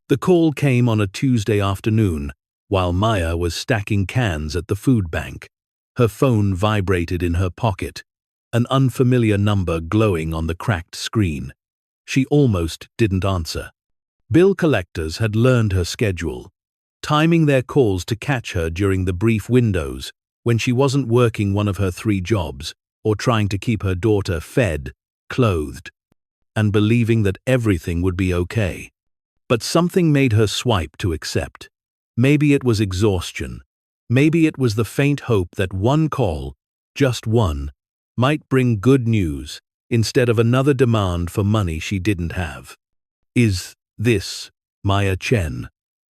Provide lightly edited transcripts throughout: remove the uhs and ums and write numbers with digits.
The call came on a Tuesday afternoon, while Maya was stacking cans at the food bank. Her phone vibrated in her pocket, an unfamiliar number glowing on the cracked screen. She almost didn't answer. Bill collectors had learned her schedule, timing their calls to catch her during the brief windows when she wasn't working one of her 3 jobs or trying to keep her daughter fed, clothed, and believing that everything would be okay. But something made her swipe to accept. Maybe it was exhaustion. Maybe it was the faint hope that one call, just one, might bring good news instead of another demand for money she didn't have. "Is this Maya Chen?"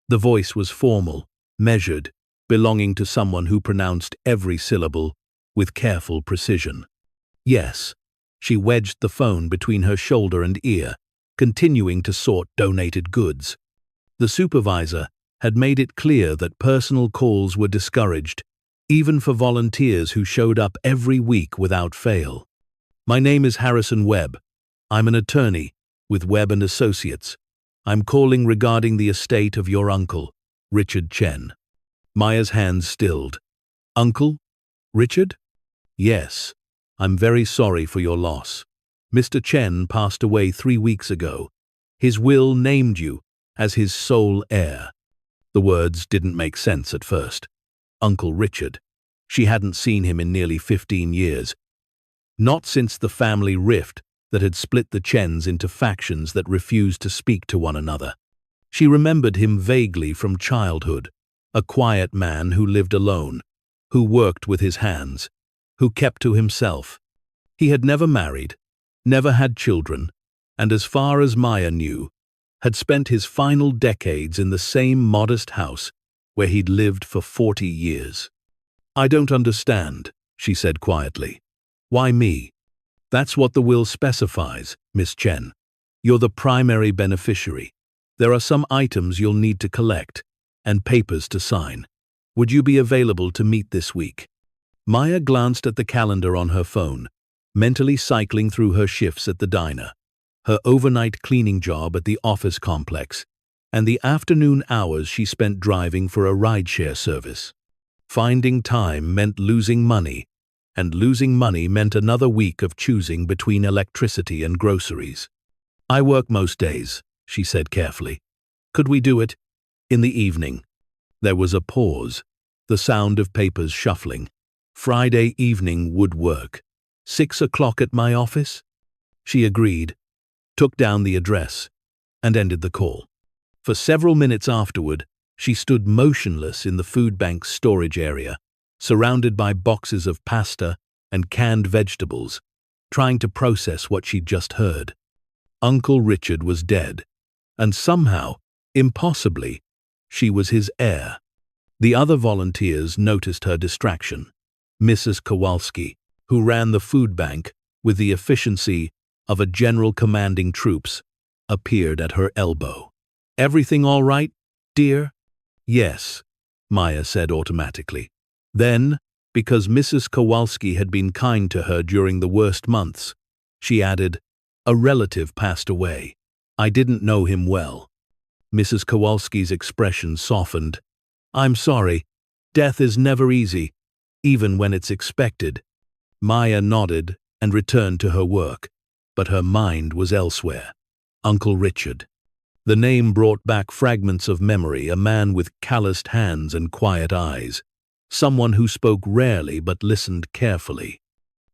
The voice was formal, measured, belonging to someone who pronounced every syllable with careful precision. "Yes." She wedged the phone between her shoulder and ear, continuing to sort donated goods. The supervisor had made it clear that personal calls were discouraged, even for volunteers who showed up every week without fail. "My name is Harrison Webb. I'm an attorney with Webb & Associates. I'm calling regarding the estate of your uncle, Richard Chen." Maya's hands stilled. "Uncle? Richard?" "Yes. I'm very sorry for your loss. Mr. Chen passed away 3 weeks ago. His will named you as his sole heir." The words didn't make sense at first. Uncle Richard. She hadn't seen him in nearly 15 years. Not since the family rift that had split the Chens into factions that refused to speak to one another. She remembered him vaguely from childhood, a quiet man who lived alone, who worked with his hands, who kept to himself. He had never married, never had children, and as far as Maya knew, had spent his final decades in the same modest house where he'd lived for 40 years. "I don't understand," she said quietly. "Why me?" "That's what the will specifies, Miss Chen. You're the primary beneficiary. There are some items you'll need to collect, and papers to sign. Would you be available to meet this week?" Maya glanced at the calendar on her phone, mentally cycling through her shifts at the diner, her overnight cleaning job at the office complex, and the afternoon hours she spent driving for a rideshare service. Finding time meant losing money, and losing money meant another week of choosing between electricity and groceries. "I work most days," she said carefully. "Could we do it in the evening?" There was a pause, the sound of papers shuffling. "Friday evening would work. 6 o'clock at my office?" She agreed, took down the address, and ended the call. For several minutes afterward, she stood motionless in the food bank's storage area, surrounded by boxes of pasta and canned vegetables, trying to process what she'd just heard. Uncle Richard was dead, and somehow, impossibly, she was his heir. The other volunteers noticed her distraction. Mrs. Kowalski, who ran the food bank with the efficiency of a general commanding troops, appeared at her elbow. "Everything all right, dear?" "Yes," Maya said automatically. Then, because Mrs. Kowalski had been kind to her during the worst months, she added, "A relative passed away. I didn't know him well." Mrs. Kowalski's expression softened. "I'm sorry. Death is never easy, even when it's expected." Maya nodded and returned to her work, but her mind was elsewhere. Uncle Richard. The name brought back fragments of memory, a man with calloused hands and quiet eyes, someone who spoke rarely but listened carefully.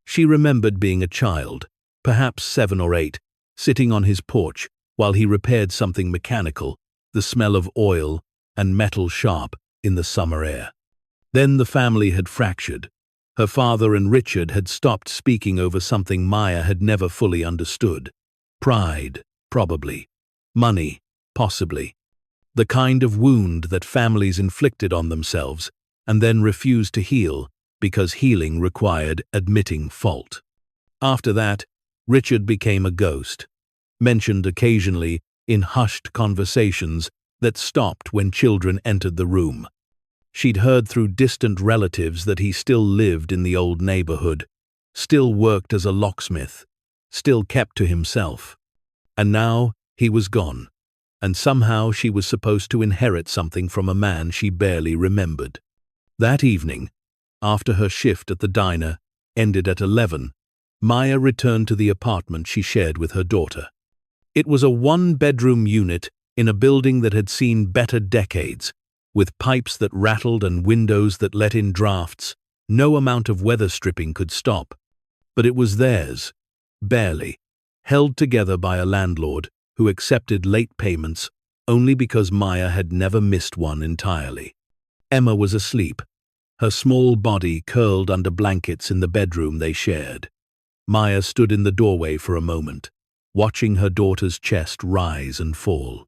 She remembered being a child, perhaps 7 or 8, sitting on his porch while he repaired something mechanical, the smell of oil and metal sharp in the summer air. Then the family had fractured. Her father and Richard had stopped speaking over something Maya had never fully understood. Pride, probably. Money, possibly. The kind of wound that families inflicted on themselves and then refused to heal because healing required admitting fault. After that, Richard became a ghost, mentioned occasionally in hushed conversations that stopped when children entered the room. She'd heard through distant relatives that he still lived in the old neighborhood, still worked as a locksmith, still kept to himself. And now he was gone. and somehow she was supposed to inherit something from a man she barely remembered. That evening, after her shift at the diner ended at 11, Maya returned to the apartment she shared with her daughter. It was a one-bedroom unit in a building that had seen better decades, with pipes that rattled and windows that let in drafts. No amount of weather stripping could stop. But it was theirs, barely, held together by a landlord who accepted late payments only because Maya had never missed one entirely. Emma was asleep, her small body curled under blankets in the bedroom they shared. Maya stood in the doorway for a moment, watching her daughter's chest rise and fall.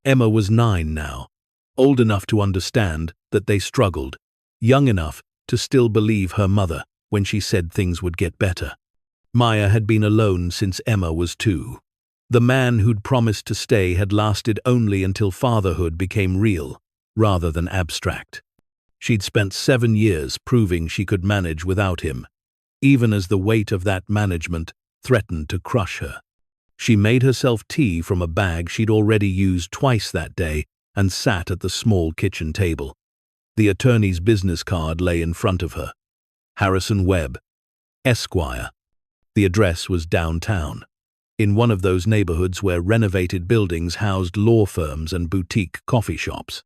Emma was 9 now, old enough to understand that they struggled, young enough to still believe her mother when she said things would get better. Maya had been alone since Emma was 2. The man who'd promised to stay had lasted only until fatherhood became real, rather than abstract. She'd spent 7 years proving she could manage without him, even as the weight of that management threatened to crush her. She made herself tea from a bag she'd already used twice that day and sat at the small kitchen table. The attorney's business card lay in front of her. Harrison Webb, Esquire. The address was downtown, in one of those neighborhoods where renovated buildings housed law firms and boutique coffee shops.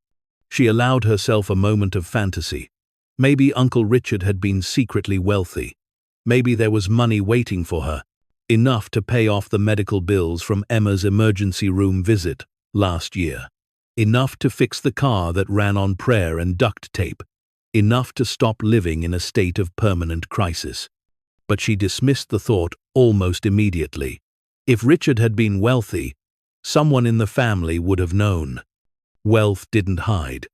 She allowed herself a moment of fantasy. Maybe Uncle Richard had been secretly wealthy. Maybe there was money waiting for her, enough to pay off the medical bills from Emma's emergency room visit last year, enough to fix the car that ran on prayer and duct tape, enough to stop living in a state of permanent crisis. But she dismissed the thought almost immediately. If Richard had been wealthy, someone in the family would have known. Wealth didn't hide.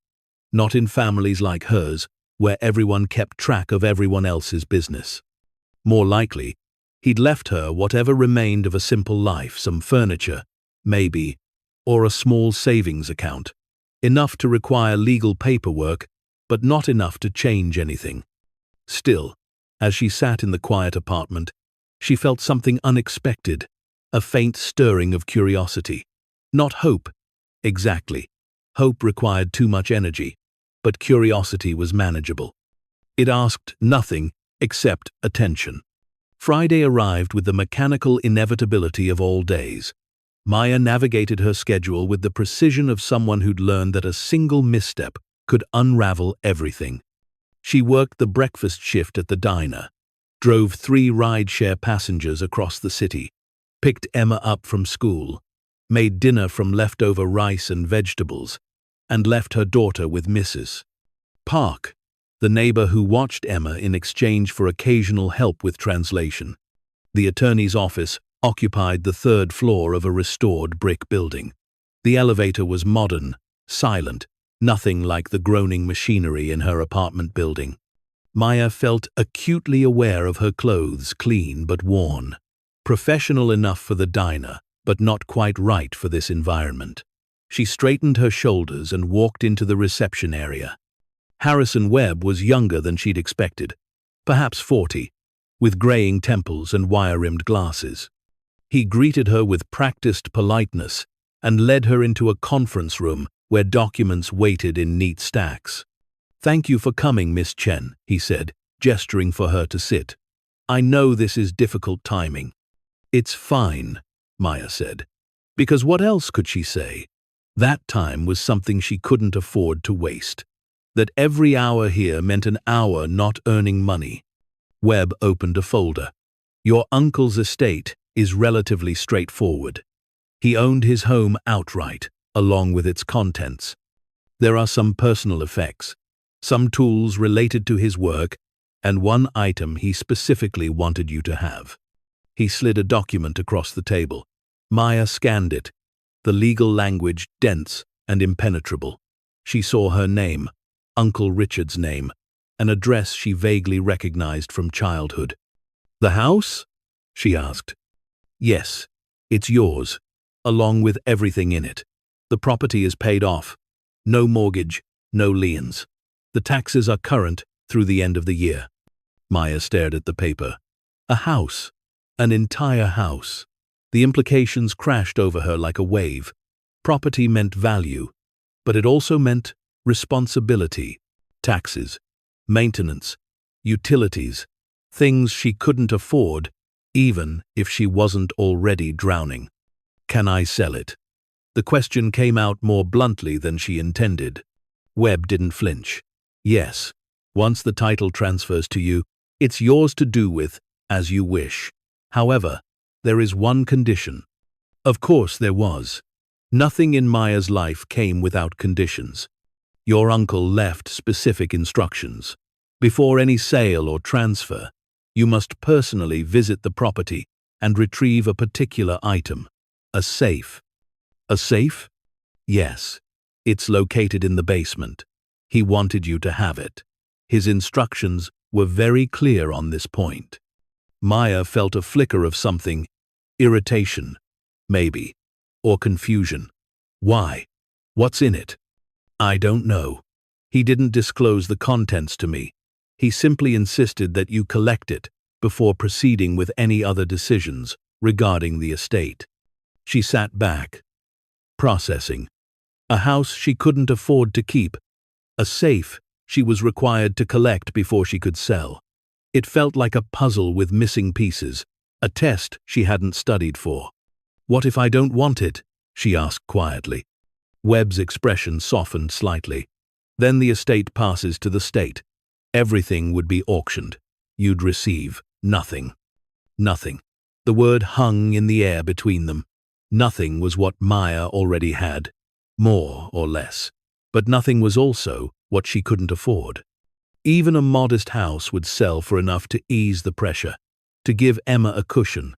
Not in families like hers, where everyone kept track of everyone else's business. More likely, he'd left her whatever remained of a simple life, some furniture, maybe, or a small savings account. Enough to require legal paperwork, but not enough to change anything. Still, as she sat in the quiet apartment, she felt something unexpected, a faint stirring of curiosity. Not hope, exactly. Hope required too much energy, but curiosity was manageable. It asked nothing except attention. Friday arrived with the mechanical inevitability of all days. Maya navigated her schedule with the precision of someone who'd learned that a single misstep could unravel everything. She worked the breakfast shift at the diner, drove 3 rideshare passengers across the city, picked Emma up from school, made dinner from leftover rice and vegetables, and left her daughter with Mrs. Park, the neighbor who watched Emma in exchange for occasional help with translation. The attorney's office occupied the 3rd floor of a restored brick building. The elevator was modern, silent, nothing like the groaning machinery in her apartment building. Maya felt acutely aware of her clothes, clean but worn. Professional enough for the diner, but not quite right for this environment. She straightened her shoulders and walked into the reception area. Harrison Webb was younger than she'd expected, perhaps 40, with graying temples and wire-rimmed glasses. He greeted her with practiced politeness and led her into a conference room where documents waited in neat stacks. "Thank you for coming, Miss Chen," he said, gesturing for her to sit. "I know this is difficult timing." "It's fine," Maya said, because what else could she say? That time was something she couldn't afford to waste. That every hour here meant an hour not earning money. Webb opened a folder. "Your uncle's estate is relatively straightforward. He owned his home outright, along with its contents. There are some personal effects, some tools related to his work, and one item he specifically wanted you to have." He slid a document across the table. Maya scanned it, the legal language dense and impenetrable. She saw her name, Uncle Richard's name, an address she vaguely recognized from childhood. "The house?" she asked. "Yes, it's yours, along with everything in it. The property is paid off. No mortgage, no liens. The taxes are current through the end of the year." Maya stared at the paper. A house. An entire house. The implications crashed over her like a wave. Property meant value, but it also meant responsibility, taxes, maintenance, utilities, things she couldn't afford, even if she wasn't already drowning. Can I sell it? The question came out more bluntly than she intended. Webb didn't flinch. Yes. Once the title transfers to you, it's yours to do with as you wish. However, there is one condition. Of course there was. Nothing in Maya's life came without conditions. Your uncle left specific instructions. Before any sale or transfer, you must personally visit the property and retrieve a particular item, a safe. A safe? Yes. It's located in the basement. He wanted you to have it. His instructions were very clear on this point. Maya felt a flicker of something, irritation, maybe, or confusion. Why? What's in it? I don't know. He didn't disclose the contents to me. He simply insisted that you collect it before proceeding with any other decisions regarding the estate. She sat back, processing. A house she couldn't afford to keep. A safe she was required to collect before she could sell. It felt like a puzzle with missing pieces, a test she hadn't studied for. What if I don't want it? She asked quietly. Webb's expression softened slightly. Then the estate passes to the state. Everything would be auctioned. You'd receive nothing. Nothing. The word hung in the air between them. Nothing was what Maya already had, more or less. But nothing was also what she couldn't afford. Even a modest house would sell for enough to ease the pressure, to give Emma a cushion,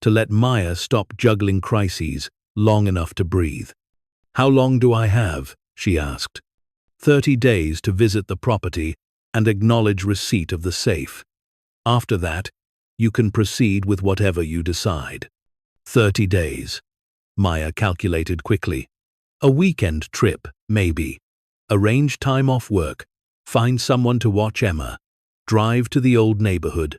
to let Maya stop juggling crises long enough to breathe. How long do I have? She asked. 30 days to visit the property and acknowledge receipt of the safe. After that, you can proceed with whatever you decide. 30 days. Maya calculated quickly. A weekend trip, maybe. Arrange time off work. Find someone to watch Emma. Drive to the old neighborhood.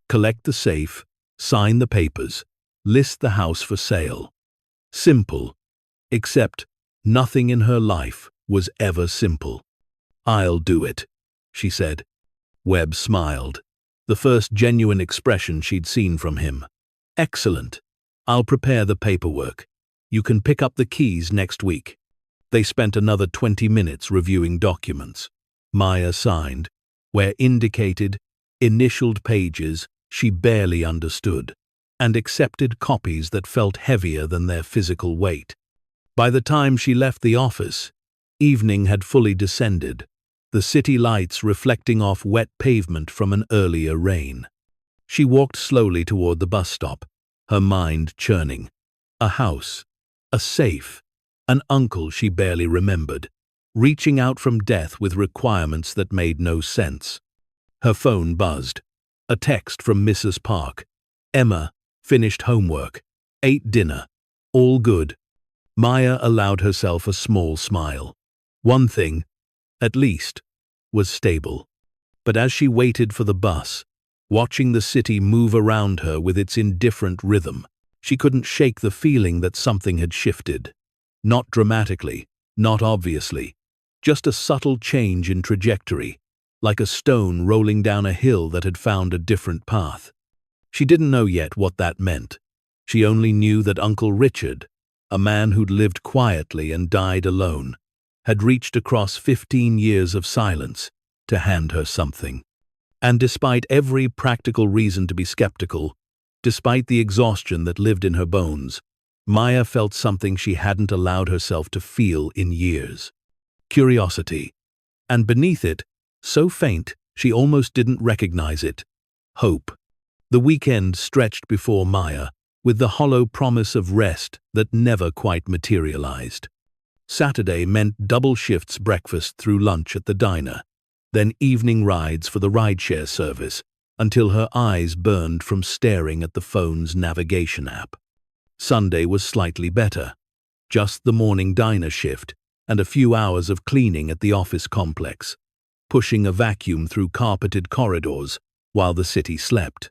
Collect the safe. Sign the papers. List the house for sale. Simple. Except nothing in her life was ever simple. I'll do it, she said. Webb smiled. The first genuine expression she'd seen from him. Excellent. I'll prepare the paperwork. You can pick up the keys next week. They spent another 20 minutes reviewing documents. Maya signed. Where indicated, initialed pages she barely understood, and accepted copies that felt heavier than their physical weight. By the time she left the office, evening had fully descended, the city lights reflecting off wet pavement from an earlier rain. She walked slowly toward the bus stop, her mind churning. A house, a safe, an uncle she barely remembered, reaching out from death with requirements that made no sense. Her phone buzzed. A text from Mrs. Park. Emma, finished homework. Ate dinner. All good. Maya allowed herself a small smile. One thing, at least, was stable. But as she waited for the bus, watching the city move around her with its indifferent rhythm, she couldn't shake the feeling that something had shifted. Not dramatically, not obviously, just a subtle change in trajectory, like a stone rolling down a hill that had found a different path. She didn't know yet what that meant. She only knew that Uncle Richard, a man who'd lived quietly and died alone, had reached across 15 years of silence to hand her something. And despite every practical reason to be skeptical, despite the exhaustion that lived in her bones, Maya felt something she hadn't allowed herself to feel in years. Curiosity. And beneath it, so faint she almost didn't recognize it, hope. The weekend stretched before Maya, with the hollow promise of rest that never quite materialized. Saturday meant double shifts, breakfast through lunch at the diner, then evening rides for the rideshare service, until her eyes burned from staring at the phone's navigation app. Sunday was slightly better. Just the morning diner shift and a few hours of cleaning at the office complex, pushing a vacuum through carpeted corridors while the city slept.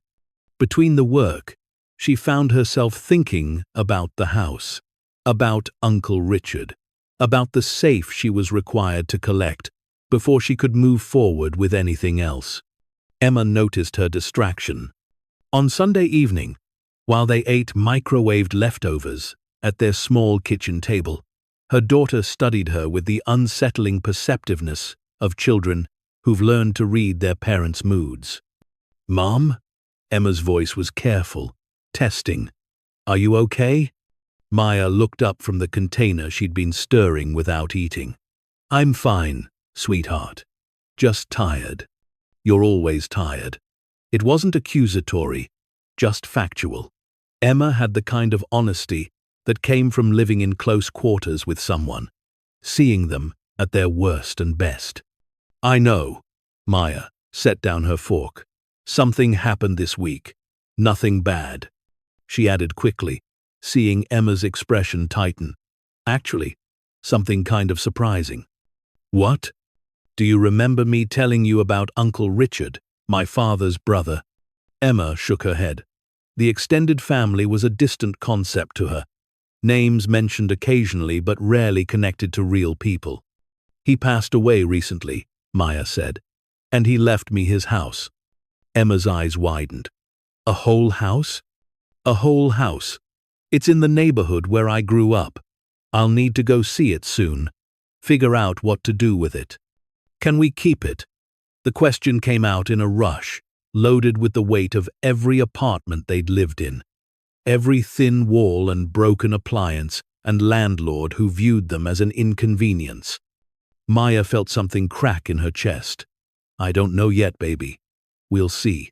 Between the work, she found herself thinking about the house. About Uncle Richard. About the safe she was required to collect before she could move forward with anything else. Emma noticed her distraction. On Sunday evening, while they ate microwaved leftovers at their small kitchen table, her daughter studied her with the unsettling perceptiveness of children who've learned to read their parents' moods. "Mom?" Emma's voice was careful, testing. "Are you okay?" Maya looked up from the container she'd been stirring without eating. "I'm fine, sweetheart. Just tired." "You're always tired." It wasn't accusatory, just factual. Emma had the kind of honesty that came from living in close quarters with someone, seeing them at their worst and best. "I know." Maya set down her fork. "Something happened this week. Nothing bad." She added quickly, seeing Emma's expression tighten. "Actually, something kind of surprising." "What?" "Do you remember me telling you about Uncle Richard, my father's brother?" Emma shook her head. The extended family was a distant concept to her. Names mentioned occasionally but rarely connected to real people. "He passed away recently," Maya said, "and he left me his house." Emma's eyes widened. "A whole house?" "A whole house. It's in the neighborhood where I grew up. I'll need to go see it soon. Figure out what to do with it." "Can we keep it?" The question came out in a rush, loaded with the weight of every apartment they'd lived in. Every thin wall and broken appliance and landlord who viewed them as an inconvenience. Maya felt something crack in her chest. "I don't know yet, baby. We'll see."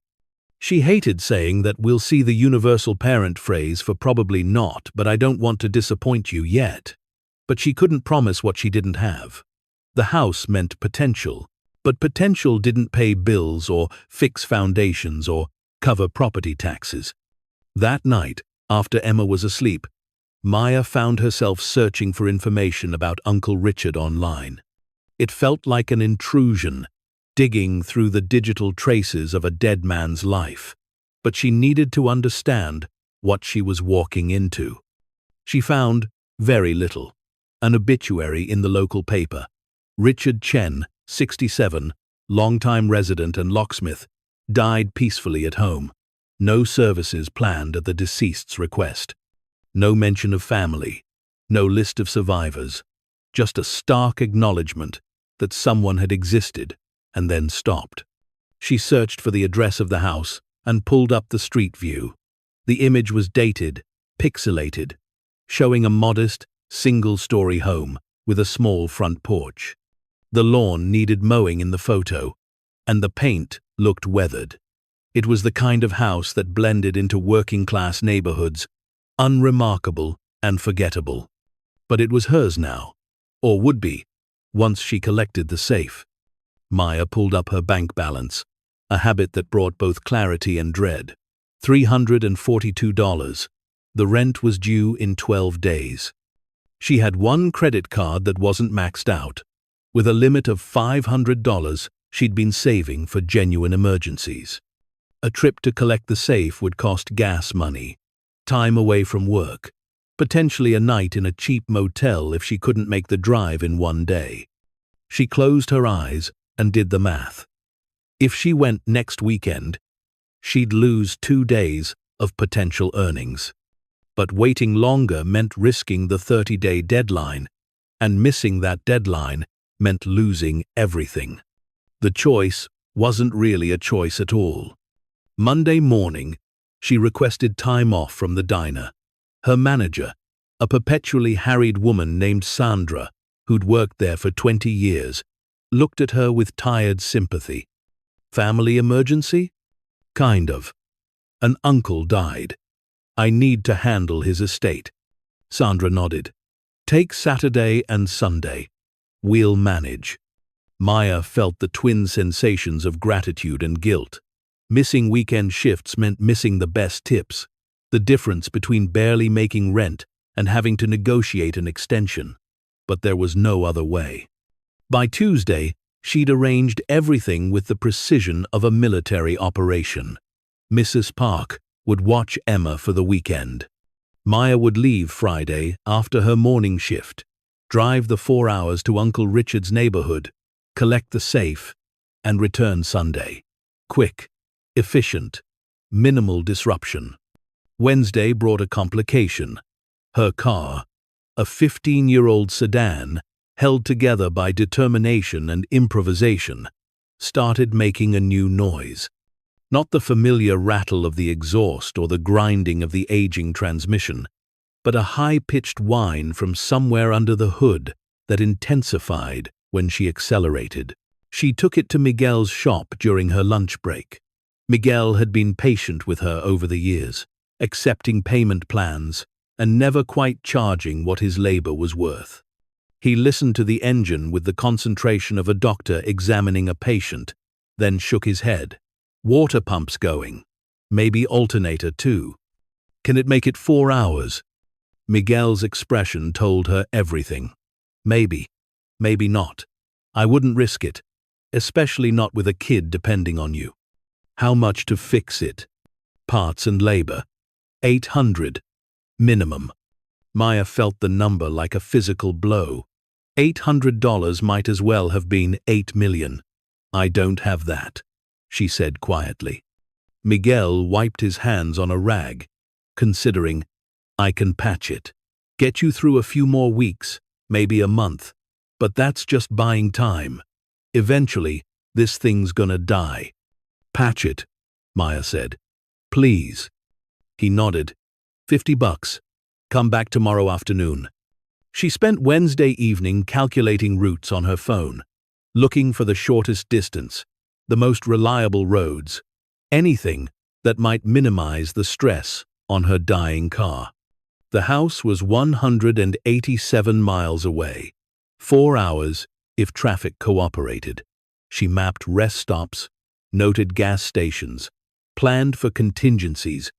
She hated saying that "we'll see" the universal parent phrase for probably not, but I don't want to disappoint you yet. But she couldn't promise what she didn't have. The house meant potential, but potential didn't pay bills or fix foundations or cover property taxes. That night, after Emma was asleep, Maya found herself searching for information about Uncle Richard online. It felt like an intrusion, digging through the digital traces of a dead man's life, but she needed to understand what she was walking into. She found very little. An obituary in the local paper. Richard Chen, 67, longtime resident and locksmith, died peacefully at home. No services planned at the deceased's request. No mention of family. No list of survivors. Just a stark acknowledgement that someone had existed and then stopped. She searched for the address of the house and pulled up the street view. The image was dated, pixelated, showing a modest, single-story home with a small front porch. The lawn needed mowing in the photo, and the paint looked weathered. It was the kind of house that blended into working-class neighborhoods, unremarkable and forgettable. But it was hers now, or would be, once she collected the safe. Maya pulled up her bank balance, a habit that brought both clarity and dread. $342. The rent was due in 12 days. She had one credit card that wasn't maxed out, with a limit of $500 she'd been saving for genuine emergencies. A trip to collect the safe would cost gas money, time away from work, potentially a night in a cheap motel if she couldn't make the drive in one day. She closed her eyes and did the math. If she went next weekend, she'd lose 2 days of potential earnings. But waiting longer meant risking the 30-day deadline, and missing that deadline meant losing everything. The choice wasn't really a choice at all. Monday morning, she requested time off from the diner. Her manager, a perpetually harried woman named Sandra, who'd worked there for 20 years, looked at her with tired sympathy. "Family emergency?" "Kind of. An uncle died. I need to handle his estate." Sandra nodded. "Take Saturday and Sunday. We'll manage." Maya felt the twin sensations of gratitude and guilt. Missing weekend shifts meant missing the best tips, the difference between barely making rent and having to negotiate an extension. But there was no other way. By Tuesday, she'd arranged everything with the precision of a military operation. Mrs. Park would watch Emma for the weekend. Maya would leave Friday after her morning shift, drive the 4 hours to Uncle Richard's neighborhood, collect the safe, and return Sunday. Quick, efficient, minimal disruption. Wednesday brought a complication. Her car, a 15-year-old sedan, held together by determination and improvisation, started making a new noise. Not the familiar rattle of the exhaust or the grinding of the aging transmission, but a high-pitched whine from somewhere under the hood that intensified when she accelerated. She took it to Miguel's shop during her lunch break. Miguel had been patient with her over the years, accepting payment plans and never quite charging what his labor was worth. He listened to the engine with the concentration of a doctor examining a patient, then shook his head. Water pumps going. Maybe alternator too. Can it make it 4 hours? Miguel's expression told her everything. Maybe. Maybe not. I wouldn't risk it, especially not with a kid depending on you. How much to fix it? Parts and labor. $800. Minimum. Maya felt the number like a physical blow. $800 might as well have been $8 million. I don't have that, she said quietly. Miguel wiped his hands on a rag, considering, I can patch it. Get you through a few more weeks, maybe a month. But that's just buying time. Eventually, this thing's gonna die. Patch it, Maya said. Please. He nodded. $50. Come back tomorrow afternoon. She spent Wednesday evening calculating routes on her phone, looking for the shortest distance, the most reliable roads, anything that might minimize the stress on her dying car. The house was 187 miles away, 4 hours if traffic cooperated. She mapped rest stops, noted gas stations, planned for contingencies.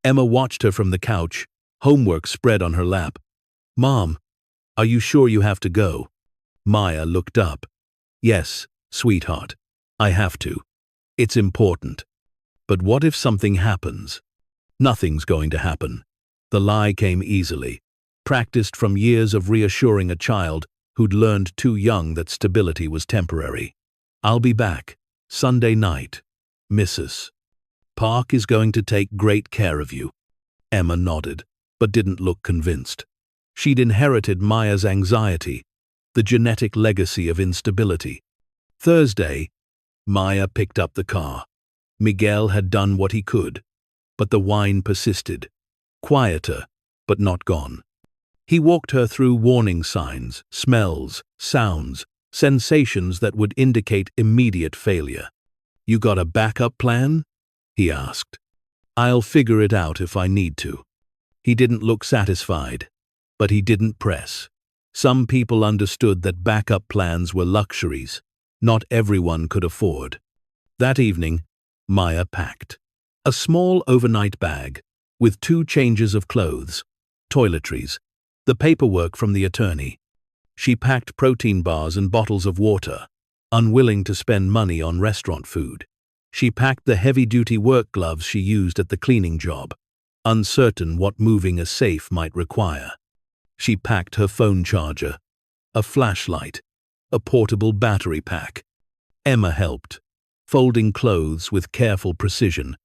Emma watched her from the couch, homework spread on her lap. Mom, are you sure you have to go? Maya looked up. Yes, sweetheart, I have to. It's important. But what if something happens? Nothing's going to happen. The lie came easily, practiced from years of reassuring a child who'd learned too young that stability was temporary. I'll be back, Sunday night, Mrs. Park is going to take great care of you. Emma nodded, but didn't look convinced. She'd inherited Maya's anxiety, the genetic legacy of instability. Thursday, Maya picked up the car. Miguel had done what he could, but the whine persisted, quieter, but not gone. He walked her through warning signs, smells, sounds, sensations that would indicate immediate failure. You got a backup plan? He asked. I'll figure it out if I need to. He didn't look satisfied, but he didn't press. Some people understood that backup plans were luxuries not everyone could afford. That evening, Maya packed a small overnight bag with 2 changes of clothes, toiletries, the paperwork from the attorney. She packed protein bars and bottles of water, unwilling to spend money on restaurant food. She packed the heavy-duty work gloves she used at the cleaning job, uncertain what moving a safe might require. She packed her phone charger, a flashlight, a portable battery pack. Emma helped, folding clothes with careful precision,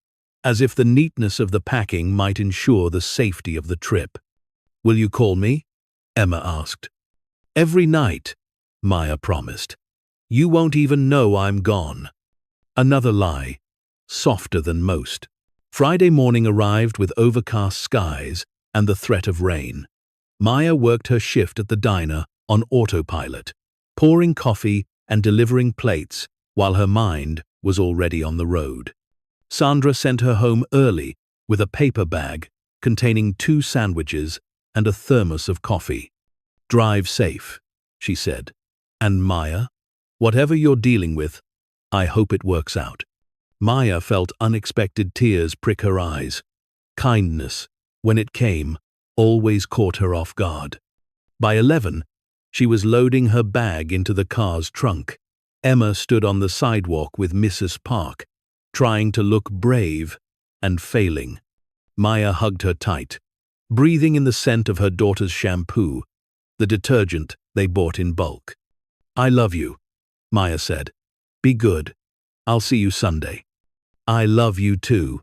as if the neatness of the packing might ensure the safety of the trip. Will you call me? Emma asked. Every night, Maya promised. You won't even know I'm gone. Another lie, softer than most. Friday morning arrived with overcast skies and the threat of rain. Maya worked her shift at the diner on autopilot, pouring coffee and delivering plates while her mind was already on the road. Sandra sent her home early with a paper bag containing 2 sandwiches and a thermos of coffee. Drive safe, she said. And Maya, whatever you're dealing with, I hope it works out. Maya felt unexpected tears prick her eyes. Kindness, when it came, always caught her off guard. By 11, she was loading her bag into the car's trunk. Emma stood on the sidewalk with Mrs. Park, trying to look brave and failing. Maya hugged her tight. breathing in the scent of her daughter's shampoo, the detergent they bought in bulk. "I love you," Maya said. "Be good. I'll see you Sunday." "I love you too."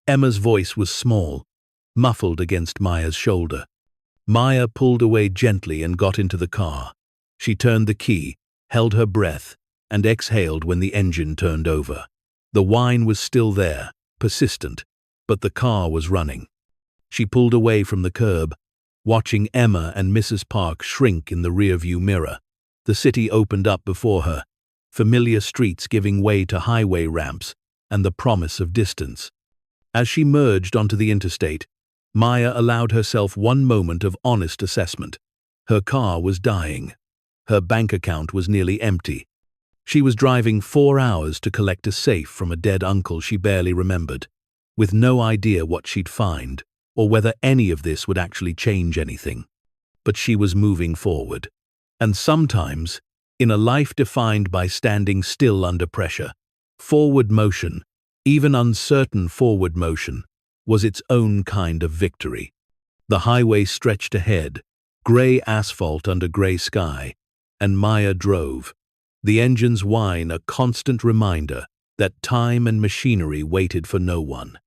Emma's voice was small, muffled against Maya's shoulder. Maya pulled away gently and got into the car. She turned the key, held her breath, and exhaled when the engine turned over. The whine was still there, persistent, but the car was running. She pulled away from the curb, watching Emma and Mrs. Park shrink in the rearview mirror. The city opened up before her, familiar streets giving way to highway ramps and the promise of distance. As she merged onto the interstate, Maya allowed herself one moment of honest assessment. Her car was dying. Her bank account was nearly empty. She was driving 4 hours to collect a safe from a dead uncle she barely remembered, with no idea what she'd find or whether any of this would actually change anything. But she was moving forward. And sometimes, in a life defined by standing still under pressure, forward motion, even uncertain forward motion, was its own kind of victory. The highway stretched ahead, gray asphalt under gray sky, and Maya drove, the engine's whine a constant reminder that time and machinery waited for no one.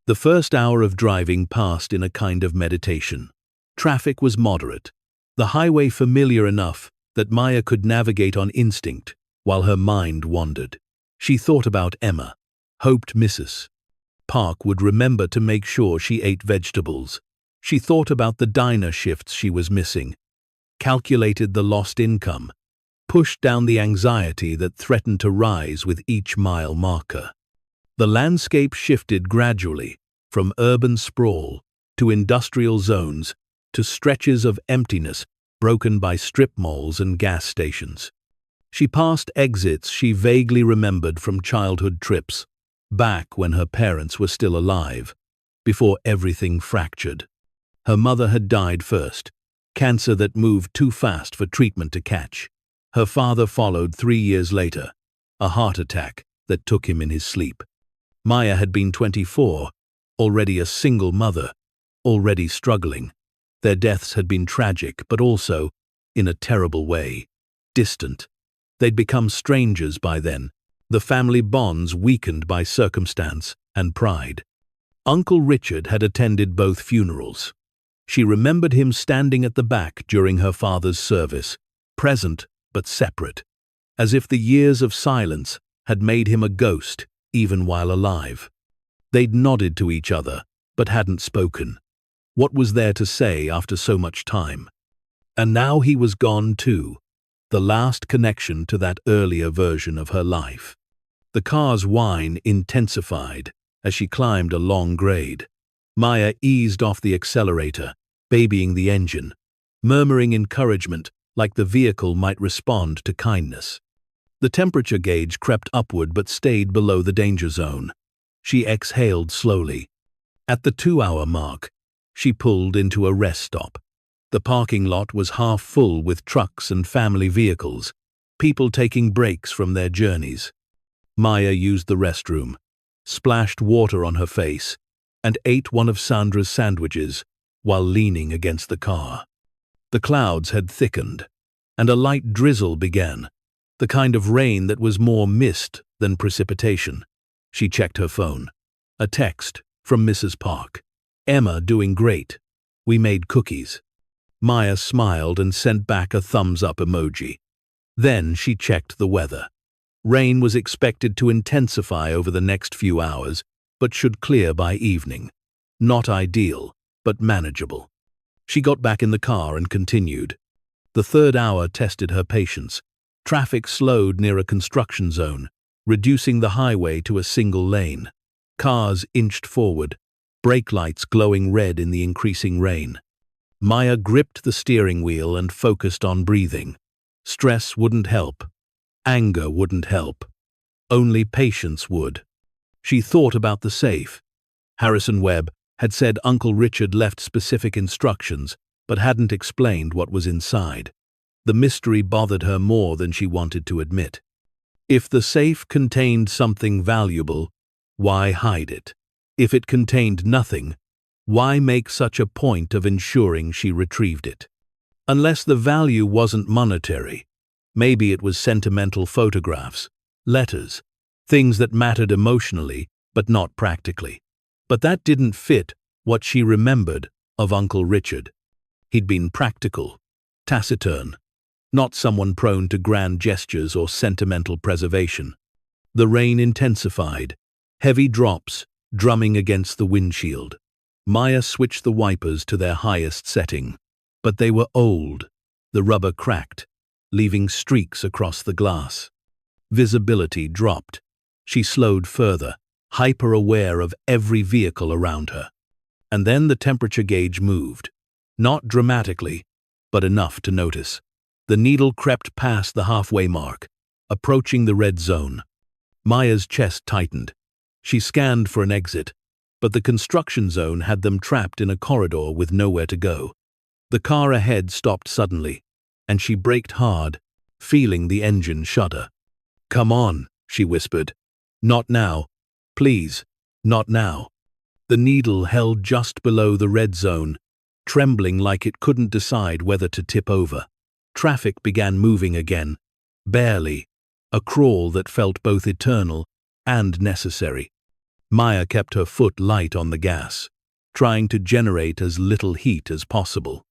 The first hour of driving passed in a kind of meditation. Traffic was moderate, the highway familiar enough that Maya could navigate on instinct while her mind wandered. She thought about Emma, hoped Mrs. Park would remember to make sure she ate vegetables. She thought about the diner shifts she was missing, calculated the lost income, pushed down the anxiety that threatened to rise with each mile marker. The landscape shifted gradually from urban sprawl to industrial zones to stretches of emptiness broken by strip malls and gas stations. She passed exits she vaguely remembered from childhood trips, back when her parents were still alive, before everything fractured. Her mother had died first, cancer that moved too fast for treatment to catch. Her father followed 3 years later, a heart attack that took him in his sleep. Maya had been 24, already a single mother, already struggling. Their deaths had been tragic, but also, in a terrible way, distant. They'd become strangers by then, the family bonds weakened by circumstance and pride. Uncle Richard had attended both funerals. She remembered him standing at the back during her father's service, present but separate, as if the years of silence had made him a ghost even while alive. They'd nodded to each other, but hadn't spoken. What was there to say after so much time? And now he was gone too, the last connection to that earlier version of her life. The car's whine intensified as she climbed a long grade. Maya eased off the accelerator, babying the engine, murmuring encouragement like the vehicle might respond to kindness. The temperature gauge crept upward but stayed below the danger zone. She exhaled slowly. At the 2-hour mark, she pulled into a rest stop. The parking lot was half full with trucks and family vehicles, people taking breaks from their journeys. Maya used the restroom, splashed water on her face, and ate one of Sandra's sandwiches while leaning against the car. The clouds had thickened, and a light drizzle began, the kind of rain that was more mist than precipitation. She checked her phone. A text from Mrs. Park. "Emma doing great. We made cookies." Maya smiled and sent back a thumbs-up emoji. Then she checked the weather. Rain was expected to intensify over the next few hours, but should clear by evening. Not ideal, but manageable. She got back in the car and continued. The 3rd hour tested her patience. Traffic slowed near a construction zone, reducing the highway to a single lane. Cars inched forward, brake lights glowing red in the increasing rain. Maya gripped the steering wheel and focused on breathing. Stress wouldn't help. Anger wouldn't help. Only patience would. She thought about the safe. Harrison Webb had said Uncle Richard left specific instructions, but hadn't explained what was inside. The mystery bothered her more than she wanted to admit. If the safe contained something valuable, why hide it? If it contained nothing, Why make such a point of ensuring she retrieved it? Unless the value wasn't monetary, maybe it was sentimental photographs, letters, things that mattered emotionally but not practically. But that didn't fit what she remembered of Uncle Richard. He'd been practical, taciturn, not someone prone to grand gestures or sentimental preservation. The rain intensified, heavy drops drumming against the windshield. Maya switched the wipers to their highest setting, but they were old. The rubber cracked, leaving streaks across the glass. Visibility dropped. She slowed further, hyper-aware of every vehicle around her. And then the temperature gauge moved. Not dramatically, but enough to notice. The needle crept past the halfway mark, approaching the red zone. Maya's chest tightened. She scanned for an exit, but the construction zone had them trapped in a corridor with nowhere to go. The car ahead stopped suddenly, and she braked hard, feeling the engine shudder. "Come on," she whispered. "Not now. Please, not now." The needle held just below the red zone, trembling like it couldn't decide whether to tip over. Traffic began moving again, barely, a crawl that felt both eternal and necessary. Maya kept her foot light on the gas, trying to generate as little heat as possible.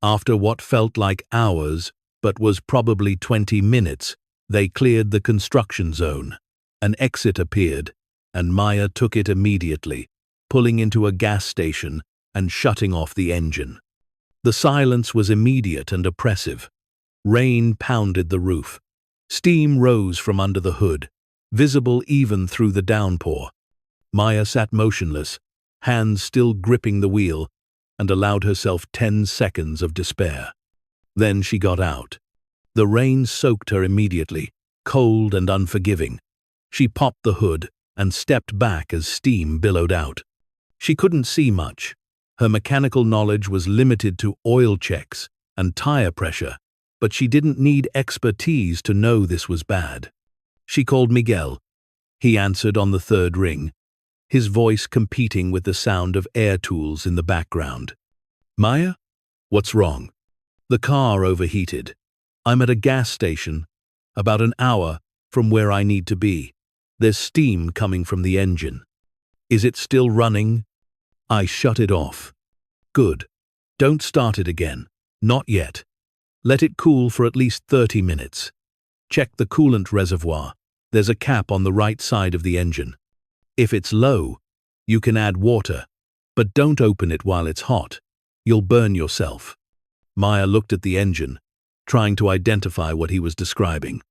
After what felt like hours, but was probably 20 minutes, they cleared the construction zone. An exit appeared, and Maya took it immediately, pulling into a gas station and shutting off the engine. The silence was immediate and oppressive. Rain pounded the roof. Steam rose from under the hood, visible even through the downpour. Maya sat motionless, hands still gripping the wheel, and allowed herself 10 seconds of despair. Then she got out. The rain soaked her immediately, cold and unforgiving. She popped the hood and stepped back as steam billowed out. She couldn't see much. Her mechanical knowledge was limited to oil checks and tire pressure, but she didn't need expertise to know this was bad. She called Miguel. He answered on the third ring, his voice competing with the sound of air tools in the background. "Maya? What's wrong?" "The car overheated. I'm at a gas station, about an hour from where I need to be. There's steam coming from the engine." "Is it still running?" "I shut it off." "Good. Don't start it again. Not yet. Let it cool for at least 30 minutes. Check the coolant reservoir. There's a cap on the right side of the engine. If it's low, you can add water, but don't open it while it's hot. You'll burn yourself." Maya looked at the engine, trying to identify what he was describing.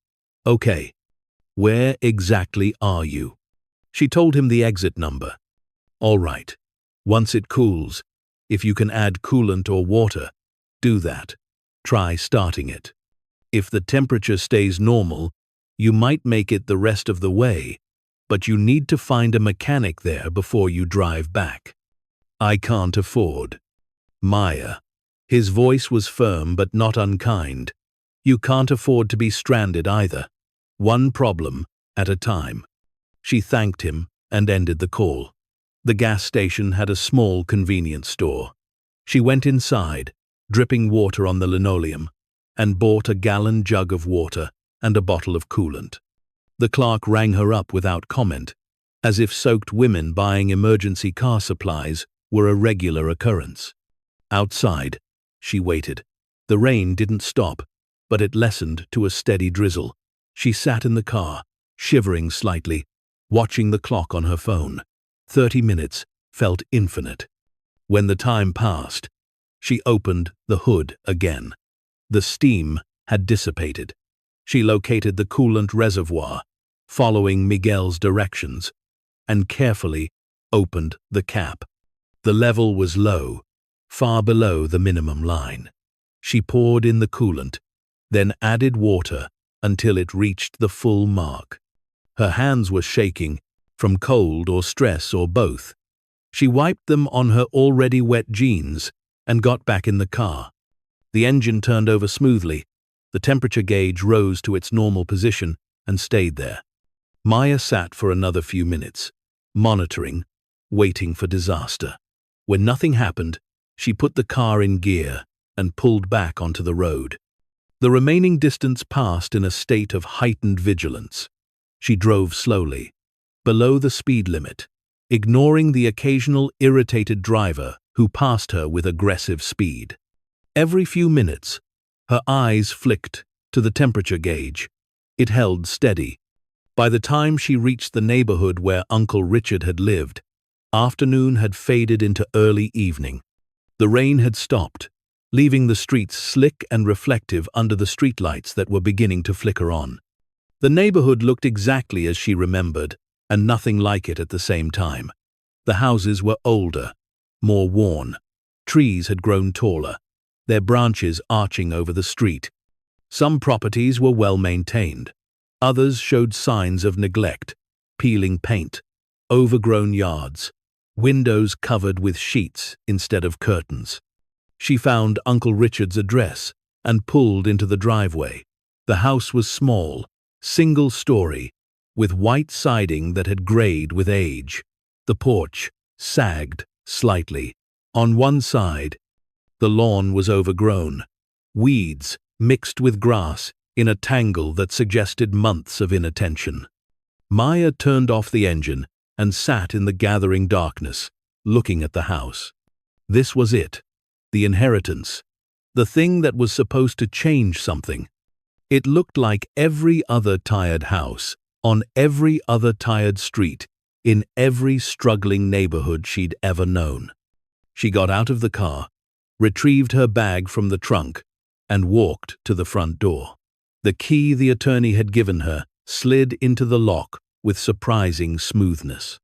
"Okay. Where exactly are you?" She told him the exit number. "All right. Once it cools, if you can add coolant or water, do that. Try starting it. If the temperature stays normal, you might make it the rest of the way, but you need to find a mechanic there before you drive back." "I can't afford." "Maya." His voice was firm but not unkind. "You can't afford to be stranded either. One problem at a time." She thanked him and ended the call. The gas station had a small convenience store. She went inside, dripping water on the linoleum, and bought a gallon jug of water and a bottle of coolant. The clerk rang her up without comment, as if soaked women buying emergency car supplies were a regular occurrence. Outside, she waited. The rain didn't stop, but it lessened to a steady drizzle. She sat in the car, shivering slightly, watching the clock on her phone. 30 minutes felt infinite. When the time passed, she opened the hood again. The steam had dissipated. She located the coolant reservoir, following Miguel's directions, and carefully opened the cap. The level was low, far below the minimum line. She poured in the coolant, then added water until it reached the full mark. Her hands were shaking, from cold or stress or both. She wiped them on her already wet jeans and got back in the car. The engine turned over smoothly. The temperature gauge rose to its normal position and stayed there. Maya sat for another few minutes, monitoring, waiting for disaster. When nothing happened, she put the car in gear and pulled back onto the road. The remaining distance passed in a state of heightened vigilance. She drove slowly, below the speed limit, ignoring the occasional irritated driver who passed her with aggressive speed. Every few minutes, her eyes flicked to the temperature gauge. It held steady. By the time she reached the neighborhood where Uncle Richard had lived, afternoon had faded into early evening. The rain had stopped, leaving the streets slick and reflective under the streetlights that were beginning to flicker on. The neighborhood looked exactly as she remembered, and nothing like it at the same time. The houses were older, more worn. Trees had grown taller, their branches arching over the street. Some properties were well maintained. Others showed signs of neglect, peeling paint, overgrown yards, windows covered with sheets instead of curtains. She found Uncle Richard's address and pulled into the driveway. The house was small, single-story, with white siding that had grayed with age. The porch sagged slightly. On one side, the lawn was overgrown, weeds mixed with grass in a tangle that suggested months of inattention. Maya turned off the engine and sat in the gathering darkness, looking at the house. This was it, the inheritance, the thing that was supposed to change something. It looked like every other tired house, on every other tired street, in every struggling neighborhood she'd ever known. She got out of the car, retrieved her bag from the trunk, and walked to the front door. The key the attorney had given her slid into the lock with surprising smoothness.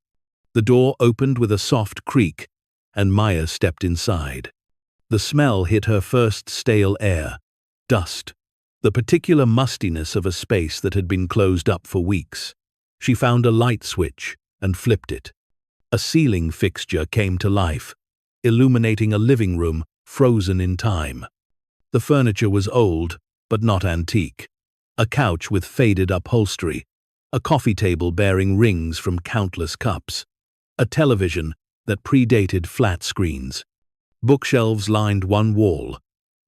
The door opened with a soft creak, and Maya stepped inside. The smell hit her first stale air, dust, the particular mustiness of a space that had been closed up for weeks. She found a light switch and flipped it. A ceiling fixture came to life, illuminating a living room frozen in time. The furniture was old, but not antique. A couch with faded upholstery, a coffee table bearing rings from countless cups, a television that predated flat screens. Bookshelves lined one wall,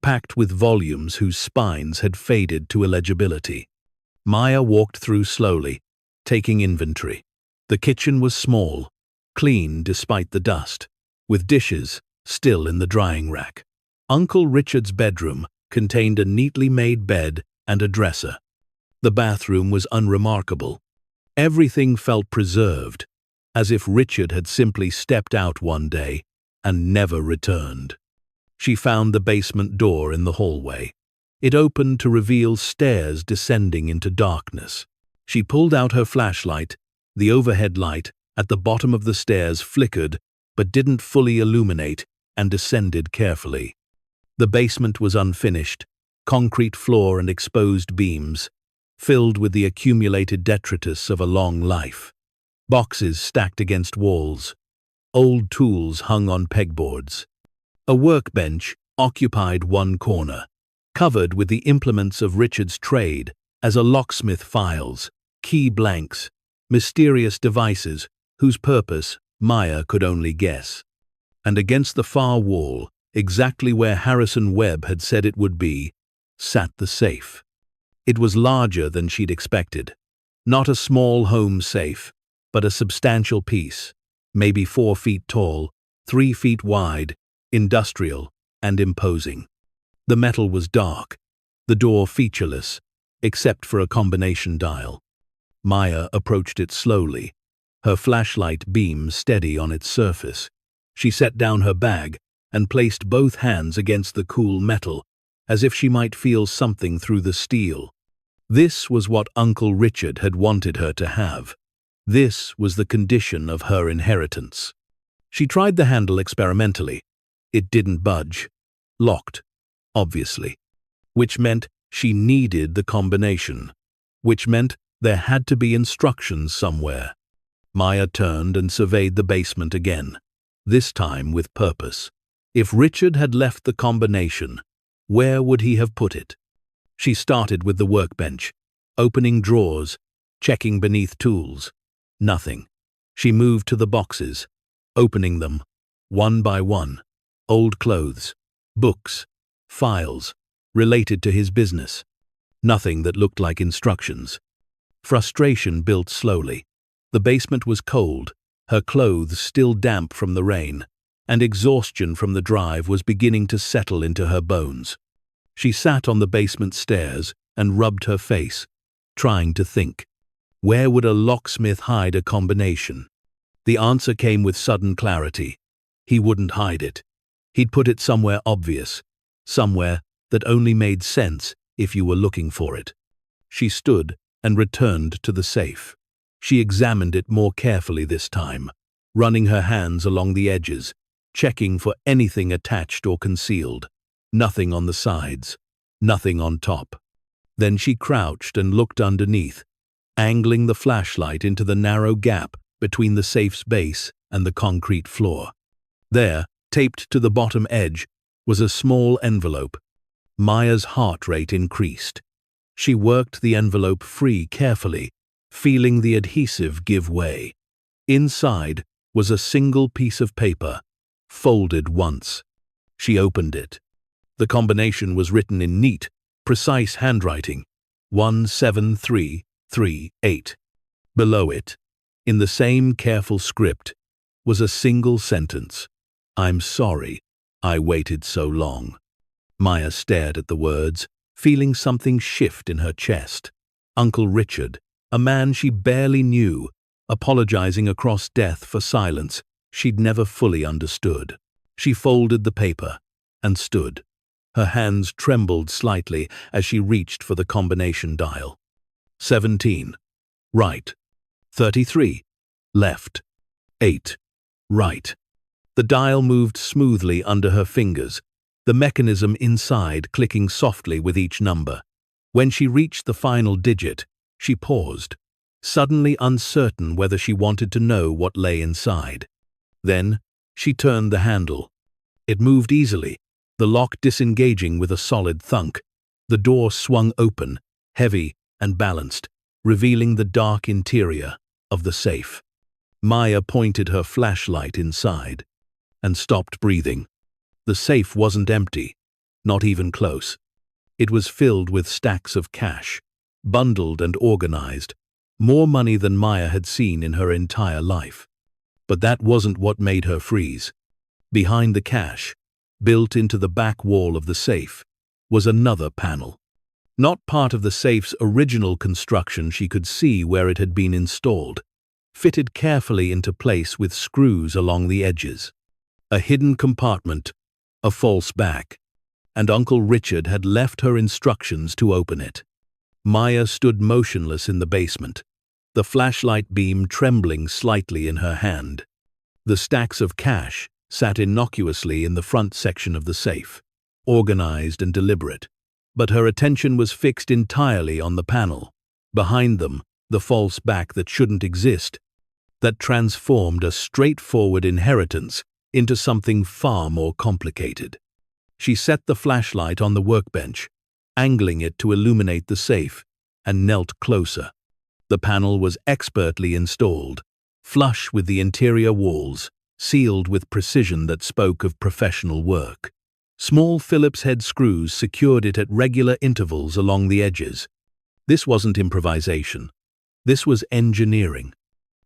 packed with volumes whose spines had faded to illegibility. Maya walked through slowly, taking inventory. The kitchen was small, clean despite the dust, with dishes still in the drying rack. Uncle Richard's bedroom contained a neatly made bed and a dresser. The bathroom was unremarkable. Everything felt preserved, as if Richard had simply stepped out one day and never returned. She found the basement door in the hallway. It opened to reveal stairs descending into darkness. She pulled out her flashlight. The overhead light at the bottom of the stairs flickered but didn't fully illuminate, and descended carefully. The basement was unfinished, concrete floor and exposed beams, filled with the accumulated detritus of a long life. Boxes stacked against walls, old tools hung on pegboards. A workbench occupied one corner, covered with the implements of Richard's trade as a locksmith files, key blanks, mysterious devices whose purpose Maya could only guess. And against the far wall, exactly where Harrison Webb had said it would be, sat the safe. It was larger than she'd expected. Not a small home safe, but a substantial piece, maybe 4 feet tall, 3 feet wide, industrial and imposing. The metal was dark, the door featureless, except for a combination dial. Maya approached it slowly, her flashlight beam steady on its surface. She set down her bag and placed both hands against the cool metal, as if she might feel something through the steel. This was what Uncle Richard had wanted her to have. This was the condition of her inheritance. She tried the handle experimentally. It didn't budge. Locked, obviously. Which meant she needed the combination. Which meant there had to be instructions somewhere. Maya turned and surveyed the basement again, this time with purpose. If Richard had left the combination, where would he have put it? She started with the workbench, opening drawers, checking beneath tools. Nothing. She moved to the boxes, opening them, one by one. Old clothes, books, files, related to his business. Nothing that looked like instructions. Frustration built slowly. The basement was cold, her clothes still damp from the rain, and exhaustion from the drive was beginning to settle into her bones. She sat on the basement stairs and rubbed her face, trying to think. Where would a locksmith hide a combination? The answer came with sudden clarity. He wouldn't hide it. He'd put it somewhere obvious, somewhere that only made sense if you were looking for it. She stood and returned to the safe. She examined it more carefully this time, running her hands along the edges, checking for anything attached or concealed. Nothing on the sides, nothing on top. Then she crouched and looked underneath, angling the flashlight into the narrow gap between the safe's base and the concrete floor. There, taped to the bottom edge, was a small envelope. Maya's heart rate increased. She worked the envelope free carefully, feeling the adhesive give way. Inside was a single piece of paper, folded once. She opened it. The combination was written in neat, precise handwriting, 17338. Below it, in the same careful script, was a single sentence. "I'm sorry I waited so long." Maya stared at the words, feeling something shift in her chest. Uncle Richard, a man she barely knew, apologizing across death for silence she'd never fully understood. She folded the paper and stood. Her hands trembled slightly as she reached for the combination dial. 17. Right. 33. Left. 8. Right. The dial moved smoothly under her fingers, the mechanism inside clicking softly with each number. When she reached the final digit, she paused, suddenly uncertain whether she wanted to know what lay inside. Then, she turned the handle. It moved easily, the lock disengaging with a solid thunk. The door swung open, heavy and balanced, revealing the dark interior of the safe. Maya pointed her flashlight inside and stopped breathing. The safe wasn't empty, not even close. It was filled with stacks of cash, bundled and organized, more money than Maya had seen in her entire life. But that wasn't what made her freeze. Behind the cash, built into the back wall of the safe, was another panel. Not part of the safe's original construction, she could see where it had been installed, fitted carefully into place with screws along the edges. A hidden compartment, a false back, and Uncle Richard had left her instructions to open it. Maya stood motionless in the basement, the flashlight beam trembling slightly in her hand. The stacks of cash sat innocuously in the front section of the safe, organized and deliberate, but her attention was fixed entirely on the panel. Behind them, the false back that shouldn't exist, that transformed a straightforward inheritance into something far more complicated. She set the flashlight on the workbench, angling it to illuminate the safe, and knelt closer. The panel was expertly installed, flush with the interior walls, sealed with precision that spoke of professional work. Small Phillips head screws secured it at regular intervals along the edges. This wasn't improvisation. This was engineering.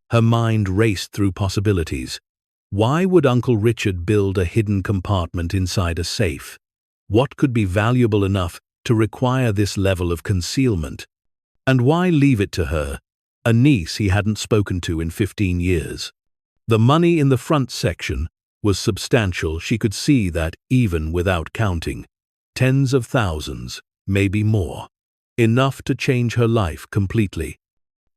Her mind raced through possibilities. Why would Uncle Richard build a hidden compartment inside a safe? What could be valuable enough to require this level of concealment? And why leave it to her, a niece he hadn't spoken to in 15 years? The money in the front section was substantial. She could see that even without counting. Tens of thousands, maybe more. Enough to change her life completely.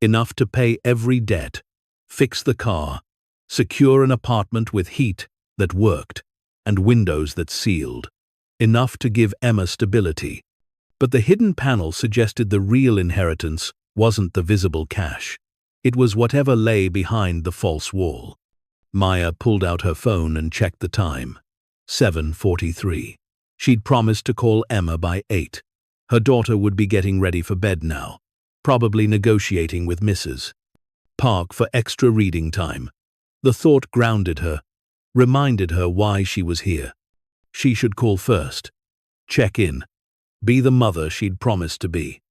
Enough to pay every debt, fix the car, secure an apartment with heat that worked and windows that sealed. Enough to give Emma stability. But the hidden panel suggested the real inheritance wasn't the visible cash. It was whatever lay behind the false wall. Maya pulled out her phone and checked the time. 7:43. She'd promised to call Emma by 8. Her daughter would be getting ready for bed now, probably negotiating with Mrs. Park for extra reading time. The thought grounded her. reminded her why she was here. She should call first, check in, be the mother she'd promised to be.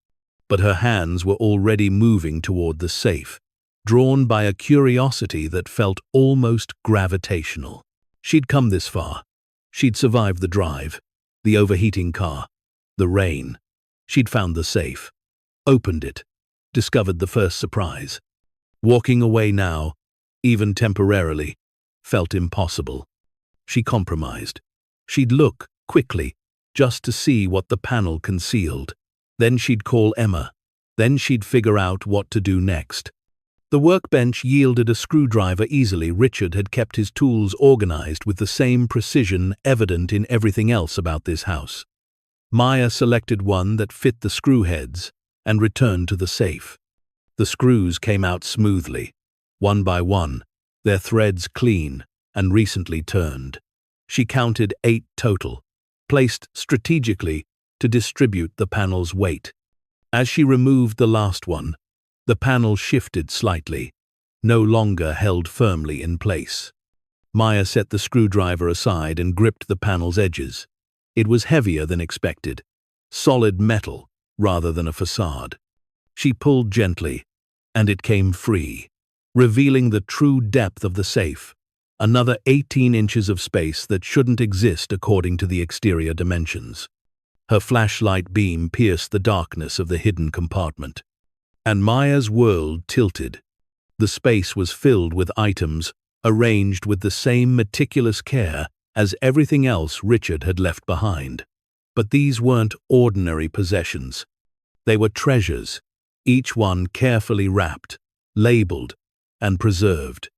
But her hands were already moving toward the safe, drawn by a curiosity that felt almost gravitational. She'd come this far. She'd survived the drive, the overheating car, the rain. She'd found the safe, opened it, discovered the first surprise. Walking away now, even temporarily, felt impossible. She compromised. She'd look, quickly, just to see what the panel concealed. Then she'd call Emma. Then she'd figure out what to do next. The workbench yielded a screwdriver easily. Richard had kept his tools organized with the same precision evident in everything else about this house. Maya selected one that fit the screw heads and returned to the safe. The screws came out smoothly, one by one, their threads clean and recently turned. She counted 8 total, placed strategically to distribute the panel's weight. As she removed the last one, the panel shifted slightly, no longer held firmly in place. Maya set the screwdriver aside and gripped the panel's edges. It was heavier than expected, solid metal rather than a facade. She pulled gently, and it came free, revealing the true depth of the safe, another 18 inches of space that shouldn't exist according to the exterior dimensions. Her flashlight beam pierced the darkness of the hidden compartment, and Maya's world tilted. The space was filled with items arranged with the same meticulous care as everything else Richard had left behind. But these weren't ordinary possessions. They were treasures, each one carefully wrapped, labeled, and preserved.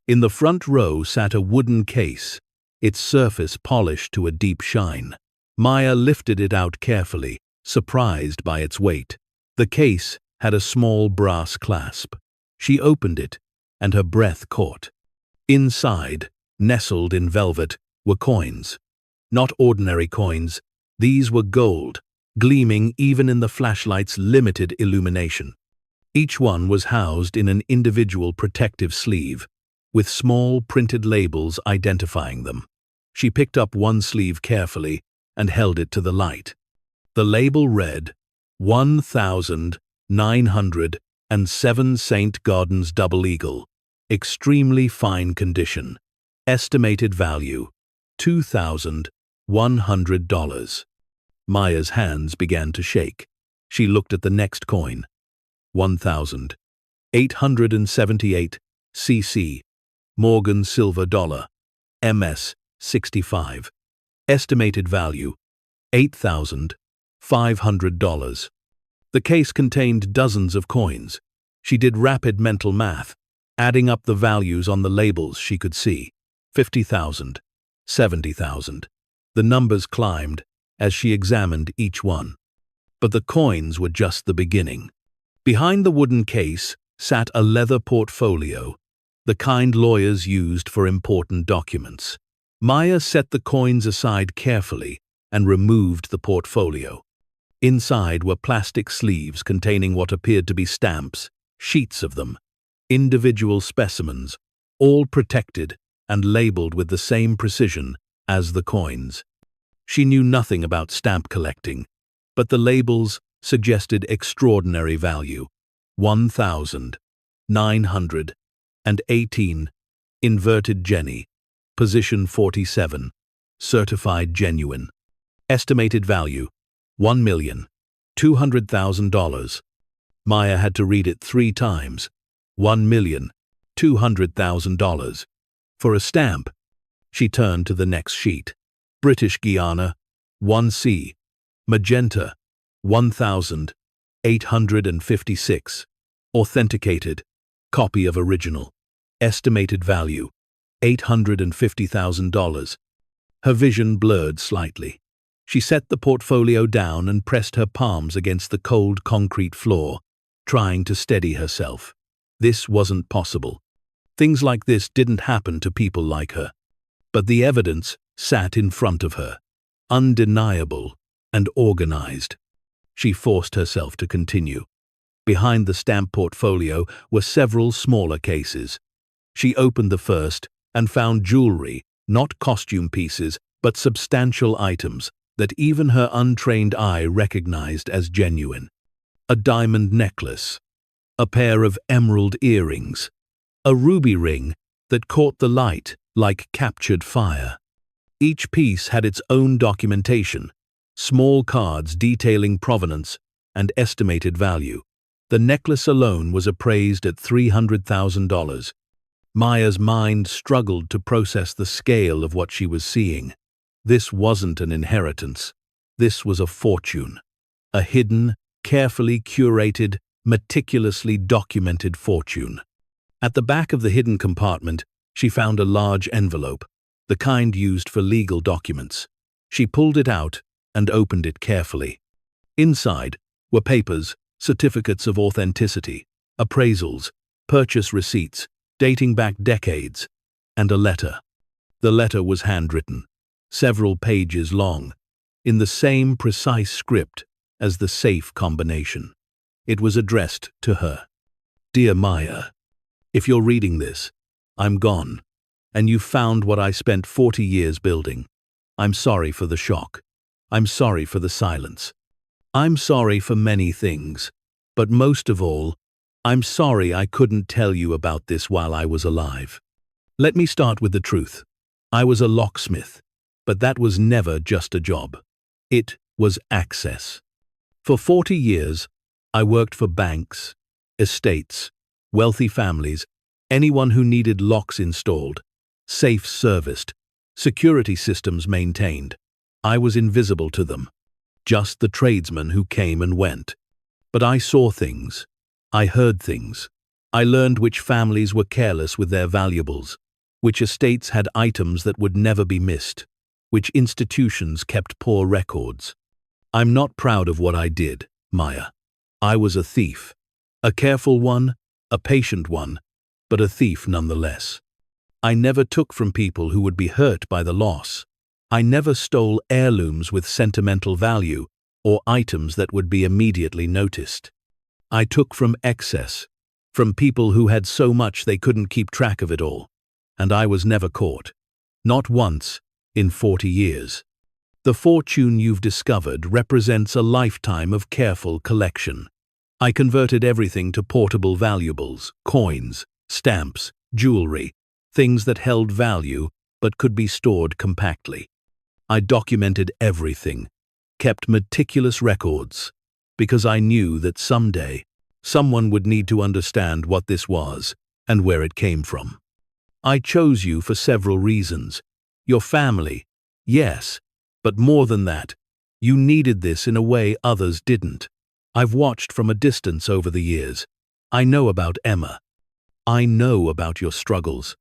In the front row sat a wooden case, its surface polished to a deep shine. Maya lifted it out carefully, surprised by its weight. The case had a small brass clasp. She opened it, and her breath caught. Inside, nestled in velvet, were coins. Not ordinary coins. These were gold, gleaming even in the flashlight's limited illumination. Each one was housed in an individual protective sleeve, with small printed labels identifying them. She picked up one sleeve carefully and held it to the light. The label read, 1,907 St. Gaudens Double Eagle, extremely fine condition. Estimated value, $2,100. Maya's hands began to shake. She looked at the next coin. 1,878 cc, Morgan silver dollar, MS 65. Estimated value, $8,500. The case contained dozens of coins. She did rapid mental math, adding up the values on the labels she could see. 50,000, 70,000. The numbers climbed as she examined each one. But the coins were just the beginning. Behind the wooden case sat a leather portfolio, the kind lawyers used for important documents. Maya set the coins aside carefully and removed the portfolio. Inside were plastic sleeves containing what appeared to be stamps, sheets of them, individual specimens, all protected and labeled with the same precision as the coins. She knew nothing about stamp collecting, but the labels suggested extraordinary value. 1,918, inverted Jenny, position 47, certified genuine. Estimated value, $1,200,000. Maya had to read it 3 times. $1,200,000. For a stamp, she turned to the next sheet. British Guiana, 1C, magenta, 1,856. Authenticated, copy of original. Estimated value, $850,000. Her vision blurred slightly. She set the portfolio down and pressed her palms against the cold concrete floor, trying to steady herself. This wasn't possible. Things like this didn't happen to people like her. But the evidence sat in front of her, undeniable and organized. She forced herself to continue. Behind the stamp portfolio were several smaller cases. She opened the first and found jewelry Not costume pieces, but substantial items that even her untrained eye recognized as genuine. A diamond necklace, a pair of emerald earrings, a ruby ring that caught the light like captured fire. Each piece had its own documentation, small cards detailing provenance and estimated value. The necklace alone was appraised at $300,000. Maya's mind struggled to process the scale of what she was seeing. This wasn't an inheritance. This was a fortune. A hidden, carefully curated, meticulously documented fortune. At the back of the hidden compartment, she found a large envelope, the kind used for legal documents. She pulled it out and opened it carefully. Inside were papers, certificates of authenticity, appraisals, purchase receipts, dating back decades, and a letter. The letter was handwritten, several pages long, in the same precise script as the safe combination. It was addressed to her. Dear Maya, if you're reading this, I'm gone, and you found what I spent 40 years building. I'm sorry for the shock. I'm sorry for the silence. I'm sorry for many things, but most of all, I'm sorry I couldn't tell you about this while I was alive. Let me start with the truth. I was a locksmith, but that was never just a job. It was access. For 40 years, I worked for banks, estates, wealthy families, anyone who needed locks installed, safes serviced, security systems maintained. I was invisible to them, just the tradesman who came and went. But I saw things. I heard things. I learned which families were careless with their valuables, which estates had items that would never be missed, which institutions kept poor records. I'm not proud of what I did, Maya. I was a thief. A careful one, a patient one, but a thief nonetheless. I never took from people who would be hurt by the loss. I never stole heirlooms with sentimental value or items that would be immediately noticed. I took from excess, from people who had so much they couldn't keep track of it all, and I was never caught. Not once in 40 years. The fortune you've discovered represents a lifetime of careful collection. I converted everything to portable valuables, coins, stamps, jewelry, things that held value but could be stored compactly. I documented everything, kept meticulous records, because I knew that someday, someone would need to understand what this was and where it came from. I chose you for several reasons. Your family, yes, but more than that, you needed this in a way others didn't. I've watched from a distance over the years. I know about Emma. I know about your struggles.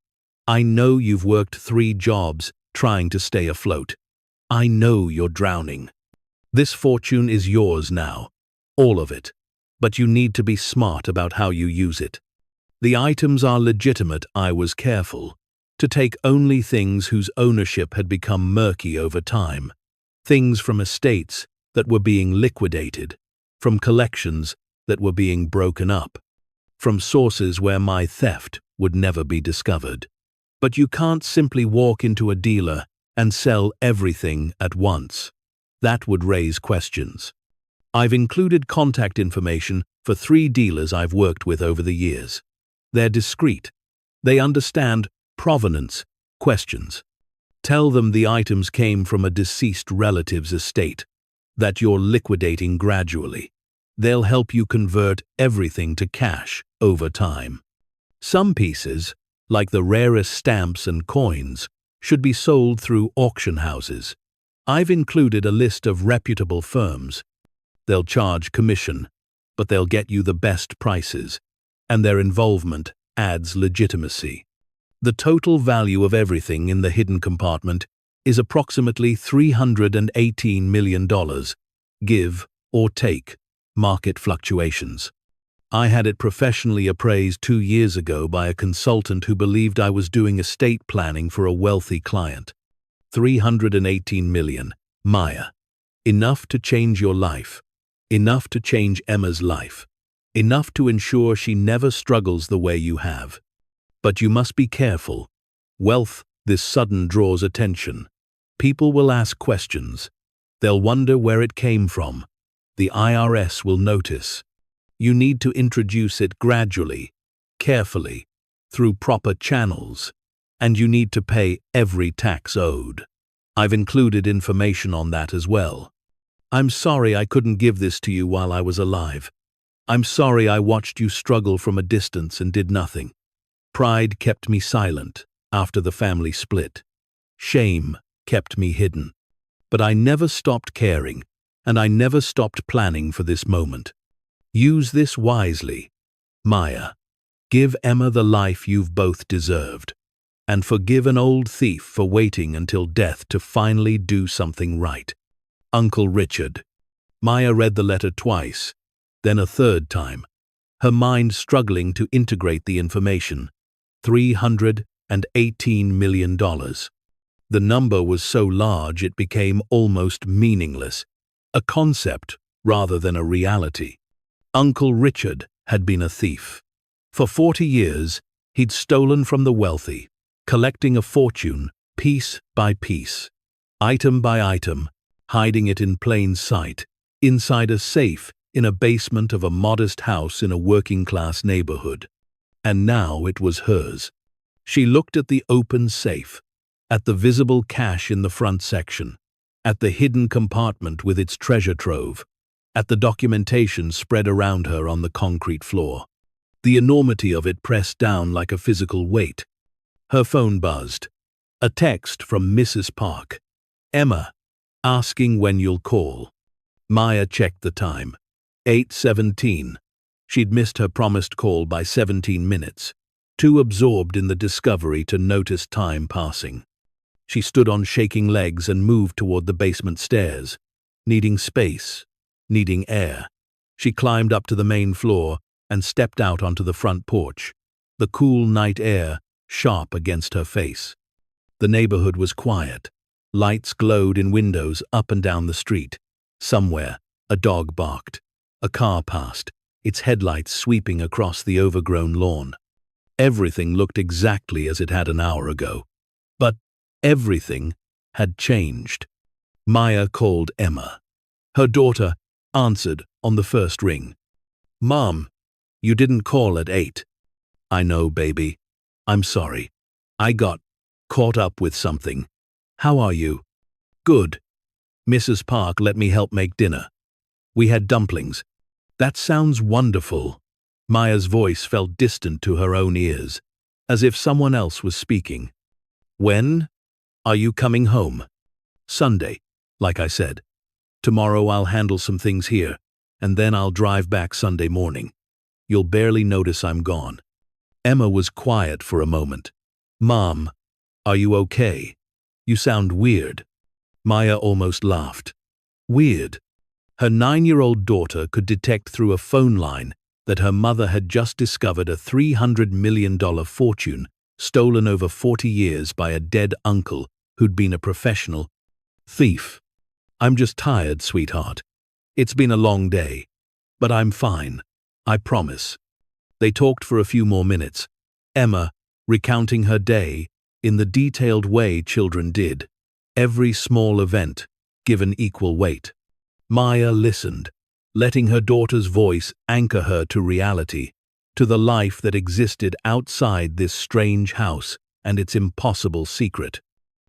I know you've worked 3 jobs trying to stay afloat. I know you're drowning. This fortune is yours now, all of it, but you need to be smart about how you use it. The items are legitimate. I was careful to take only things whose ownership had become murky over time, things from estates that were being liquidated, from collections that were being broken up, from sources where my theft would never be discovered. But you can't simply walk into a dealer and sell everything at once. That would raise questions. I've included contact information for 3 dealers I've worked with over the years. They're discreet. They understand provenance questions. Tell them the items came from a deceased relative's estate, that you're liquidating gradually. They'll help you convert everything to cash over time. Some pieces, like the rarest stamps and coins, should be sold through auction houses. I've included a list of reputable firms. They'll charge commission, but they'll get you the best prices, and their involvement adds legitimacy. The total value of everything in the hidden compartment is approximately $318 million, give or take market fluctuations. I had it professionally appraised 2 years ago by a consultant who believed I was doing estate planning for a wealthy client. 318 million, Maya. Enough to change your life. Enough to change Emma's life. Enough to ensure she never struggles the way you have. But you must be careful. Wealth This sudden draws attention. People will ask questions. They'll wonder where it came from. The IRS will notice. You need to introduce it gradually, carefully, through proper channels, and you need to pay every tax owed. I've included information on that as well. I'm sorry I couldn't give this to you while I was alive. I'm sorry I watched you struggle from a distance and did nothing. Pride kept me silent after the family split. Shame kept me hidden. But I never stopped caring, and I never stopped planning for this moment. Use this wisely. Maya, give Emma the life you've both deserved. And forgive an old thief for waiting until death to finally do something right. Uncle Richard. Maya read the letter twice, then a third time, her mind struggling to integrate the information. $318 million. The number was so large it became almost meaningless, a concept rather than a reality. Uncle Richard had been a thief. For 40 years, he'd stolen from the wealthy, collecting a fortune piece by piece, item by item, hiding it in plain sight, inside a safe in a basement of a modest house in a working-class neighborhood. And now it was hers. She looked at the open safe, at the visible cash in the front section, at the hidden compartment with its treasure trove, at the documentation spread around her on the concrete floor. The enormity of it pressed down like a physical weight. Her phone buzzed. A text from Mrs. Park. Emma, asking when you'll call. Maya checked the time. 8:17. She'd missed her promised call by 17 minutes, too absorbed in the discovery to notice time passing. She stood on shaking legs and moved toward the basement stairs, needing space, needing air. She climbed up to the main floor and stepped out onto the front porch, the cool night air sharp against her face. The neighborhood was quiet. Lights glowed in windows up and down the street. Somewhere, a dog barked. A car passed, its headlights sweeping across the overgrown lawn. Everything looked exactly as it had an hour ago. But everything had changed. Maya called Emma. Her daughter answered on the first ring. "Mom, you didn't call at 8. "I know, baby. I'm sorry. I got caught up with something. How are you?" "Good. Mrs. Park let me help make dinner. We had dumplings." "That sounds wonderful." Maya's voice felt distant to her own ears, as if someone else was speaking. "When are you coming home?" "Sunday, like I said. Tomorrow I'll handle some things here, and then I'll drive back Sunday morning. You'll barely notice I'm gone." Emma was quiet for a moment. "Mom, are you okay? You sound weird." Maya almost laughed. Weird. Her 9-year-old daughter could detect through a phone line that her mother had just discovered a $300 million fortune stolen over 40 years by a dead uncle who'd been a professional thief. "I'm just tired, sweetheart. It's been a long day. But I'm fine. I promise." They talked for a few more minutes, Emma recounting her day in the detailed way children did, every small event given equal weight. Maya listened, letting her daughter's voice anchor her to reality, to the life that existed outside this strange house and its impossible secret.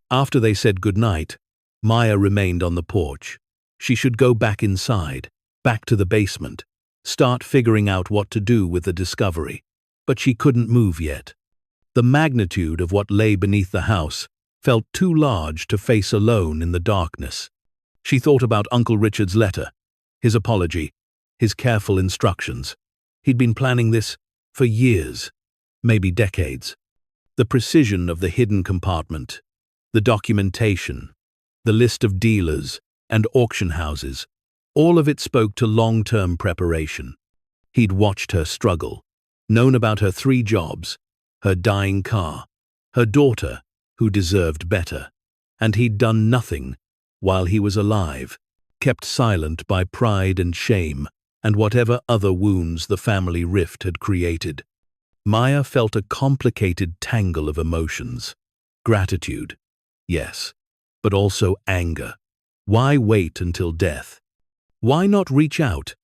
After they said goodnight, Maya remained on the porch. She should go back inside, back to the basement, start figuring out what to do with the discovery. But she couldn't move yet. The magnitude of what lay beneath the house felt too large to face alone in the darkness. She thought about Uncle Richard's letter, his apology, his careful instructions. He'd been planning this for years, maybe decades. The precision of the hidden compartment, the documentation, the list of dealers and auction houses, all of it spoke to long-term preparation. He'd watched her struggle, known about her 3 jobs, her dying car, her daughter, who deserved better, and he'd done nothing while he was alive, kept silent by pride and shame and whatever other wounds the family rift had created. Maya felt a complicated tangle of emotions. Gratitude. Yes. But also anger. Why wait until death? Why not reach out?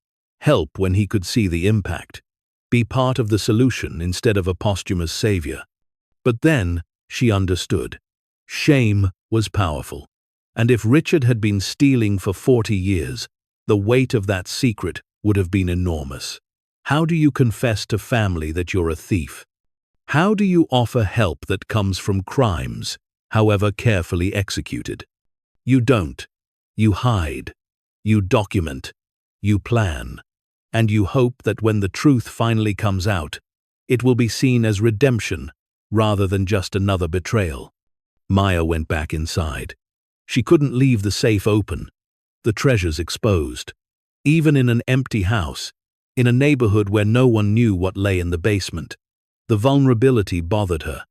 Help when he could see the impact. Be part of the solution instead of a posthumous savior. But then she understood. Shame was powerful. And if Richard had been stealing for 40 years, the weight of that secret would have been enormous. How do you confess to family that you're a thief? How do you offer help that comes from crimes, however carefully executed? You don't. You hide. You document. You plan. And you hope that when the truth finally comes out, it will be seen as redemption rather than just another betrayal. Maya went back inside. She couldn't leave the safe open, the treasures exposed. Even in an empty house, in a neighborhood where no one knew what lay in the basement, the vulnerability bothered her.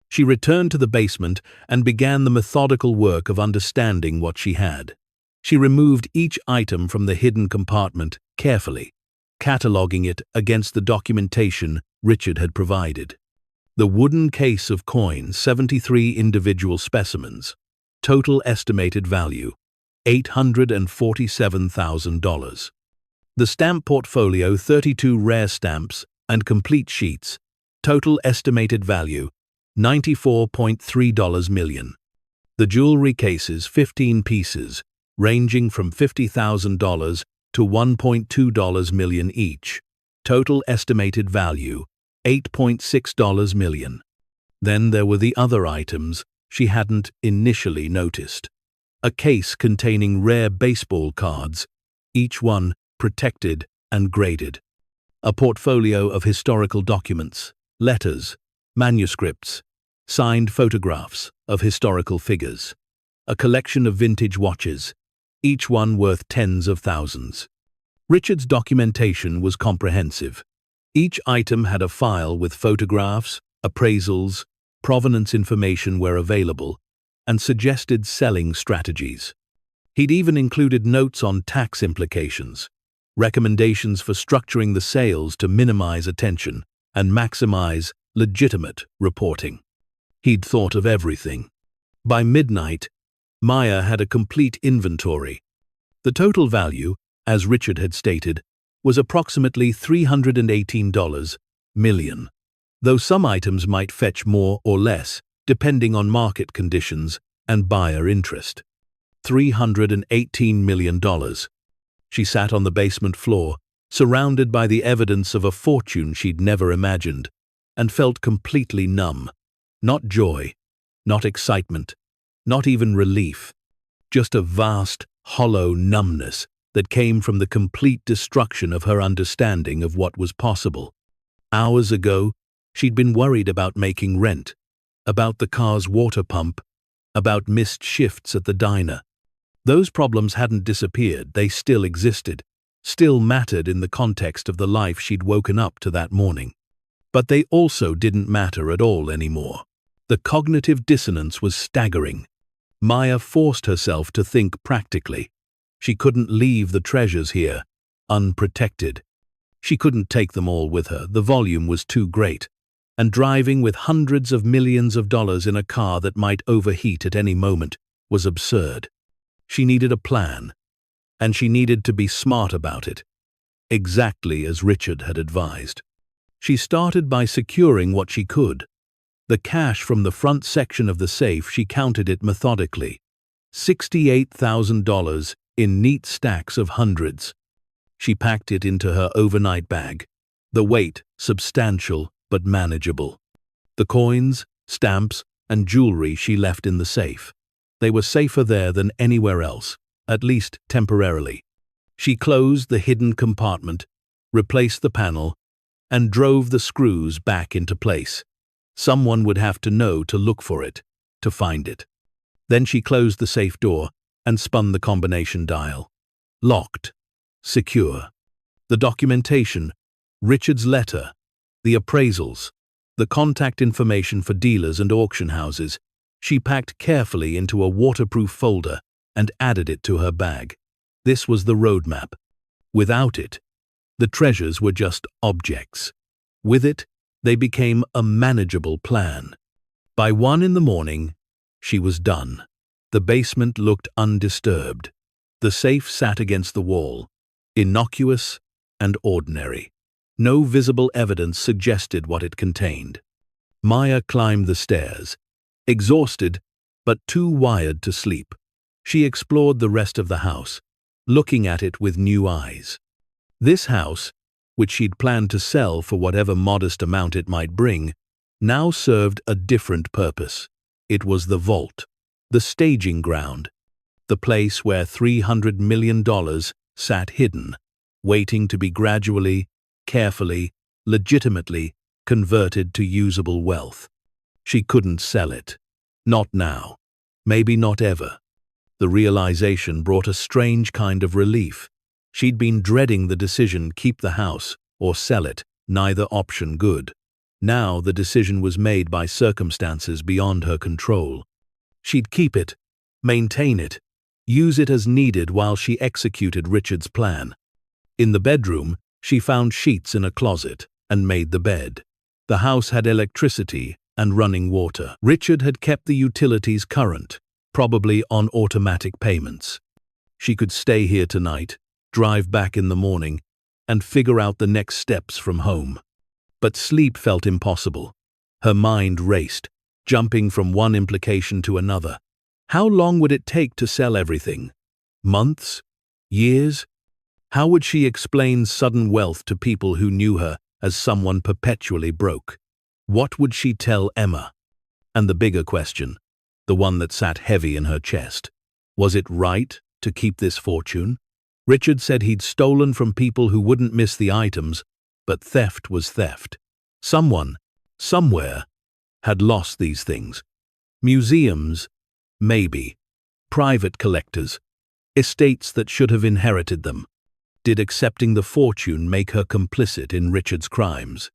She returned to the basement and began the methodical work of understanding what she had. She removed each item from the hidden compartment carefully, cataloging it against the documentation Richard had provided. The wooden case of coins, 73 individual specimens. Total estimated value, $847,000. The stamp portfolio, 32 rare stamps and complete sheets. Total estimated value, $94.3 million. The jewelry cases, 15 pieces, ranging from $50,000 to $1.2 million each. Total estimated value, $8.6 million. Then there were the other items she hadn't initially noticed. A case containing rare baseball cards, each one protected and graded. A portfolio of historical documents, letters, manuscripts, signed photographs of historical figures. A collection of vintage watches, each one worth tens of thousands. Richard's documentation was comprehensive. Each item had a file with photographs, appraisals, provenance information where available, and suggested selling strategies. He'd even included notes on tax implications, recommendations for structuring the sales to minimize attention and maximize legitimate reporting. He'd thought of everything. By midnight, Maya had a complete inventory. The total value, as Richard had stated, was approximately $318 million, though some items might fetch more or less, depending on market conditions and buyer interest. $318 million. She sat on the basement floor, surrounded by the evidence of a fortune she'd never imagined, and felt completely numb. Not joy, not excitement, not even relief. Just a vast, hollow numbness that came from the complete destruction of her understanding of what was possible. Hours ago, she'd been worried about making rent, about the car's water pump, about missed shifts at the diner. Those problems hadn't disappeared, they still existed, still mattered in the context of the life she'd woken up to that morning. But they also didn't matter at all anymore. The cognitive dissonance was staggering. Maya forced herself to think practically. She couldn't leave the treasures here, unprotected. She couldn't take them all with her, the volume was too great. And driving with hundreds of millions of dollars in a car that might overheat at any moment was absurd. She needed a plan, and she needed to be smart about it, exactly as Richard had advised. She started by securing what she could. The cash from the front section of the safe, she counted it methodically. $68,000 in neat stacks of hundreds. She packed it into her overnight bag, the weight substantial but manageable. The coins, stamps, and jewelry she left in the safe. They were safer there than anywhere else, at least temporarily. She closed the hidden compartment, replaced the panel, and drove the screws back into place. Someone would have to know to look for it, to find it. Then she closed the safe door and spun the combination dial. Locked. Secure. The documentation, Richard's letter, the appraisals, the contact information for dealers and auction houses, she packed carefully into a waterproof folder and added it to her bag. This was the roadmap. Without it, the treasures were just objects. With it, they became a manageable plan. By 1 in the morning, she was done. The basement looked undisturbed. The safe sat against the wall, innocuous and ordinary. No visible evidence suggested what it contained. Maya climbed the stairs, exhausted but too wired to sleep. She explored the rest of the house, looking at it with new eyes. This house, which she'd planned to sell for whatever modest amount it might bring, now served a different purpose. It was the vault, the staging ground, the place where $300 million sat hidden, waiting to be gradually, carefully, legitimately converted to usable wealth. She couldn't sell it. Not now. Maybe not ever. The realization brought a strange kind of relief. She'd been dreading the decision: keep the house or sell it, neither option good. Now the decision was made by circumstances beyond her control. She'd keep it, maintain it, use it as needed while she executed Richard's plan. In the bedroom, she found sheets in a closet and made the bed. The house had electricity and running water. Richard had kept the utilities current, probably on automatic payments. She could stay here tonight, drive back in the morning, and figure out the next steps from home. But sleep felt impossible. Her mind raced, jumping from one implication to another. How long would it take to sell everything? Months? Years? How would she explain sudden wealth to people who knew her as someone perpetually broke? What would she tell Emma? And the bigger question, the one that sat heavy in her chest, was it right to keep this fortune? Richard said he'd stolen from people who wouldn't miss the items, but theft was theft. Someone, somewhere, had lost these things. Museums, maybe. Private collectors. Estates that should have inherited them. Did accepting the fortune make her complicit in Richard's crimes?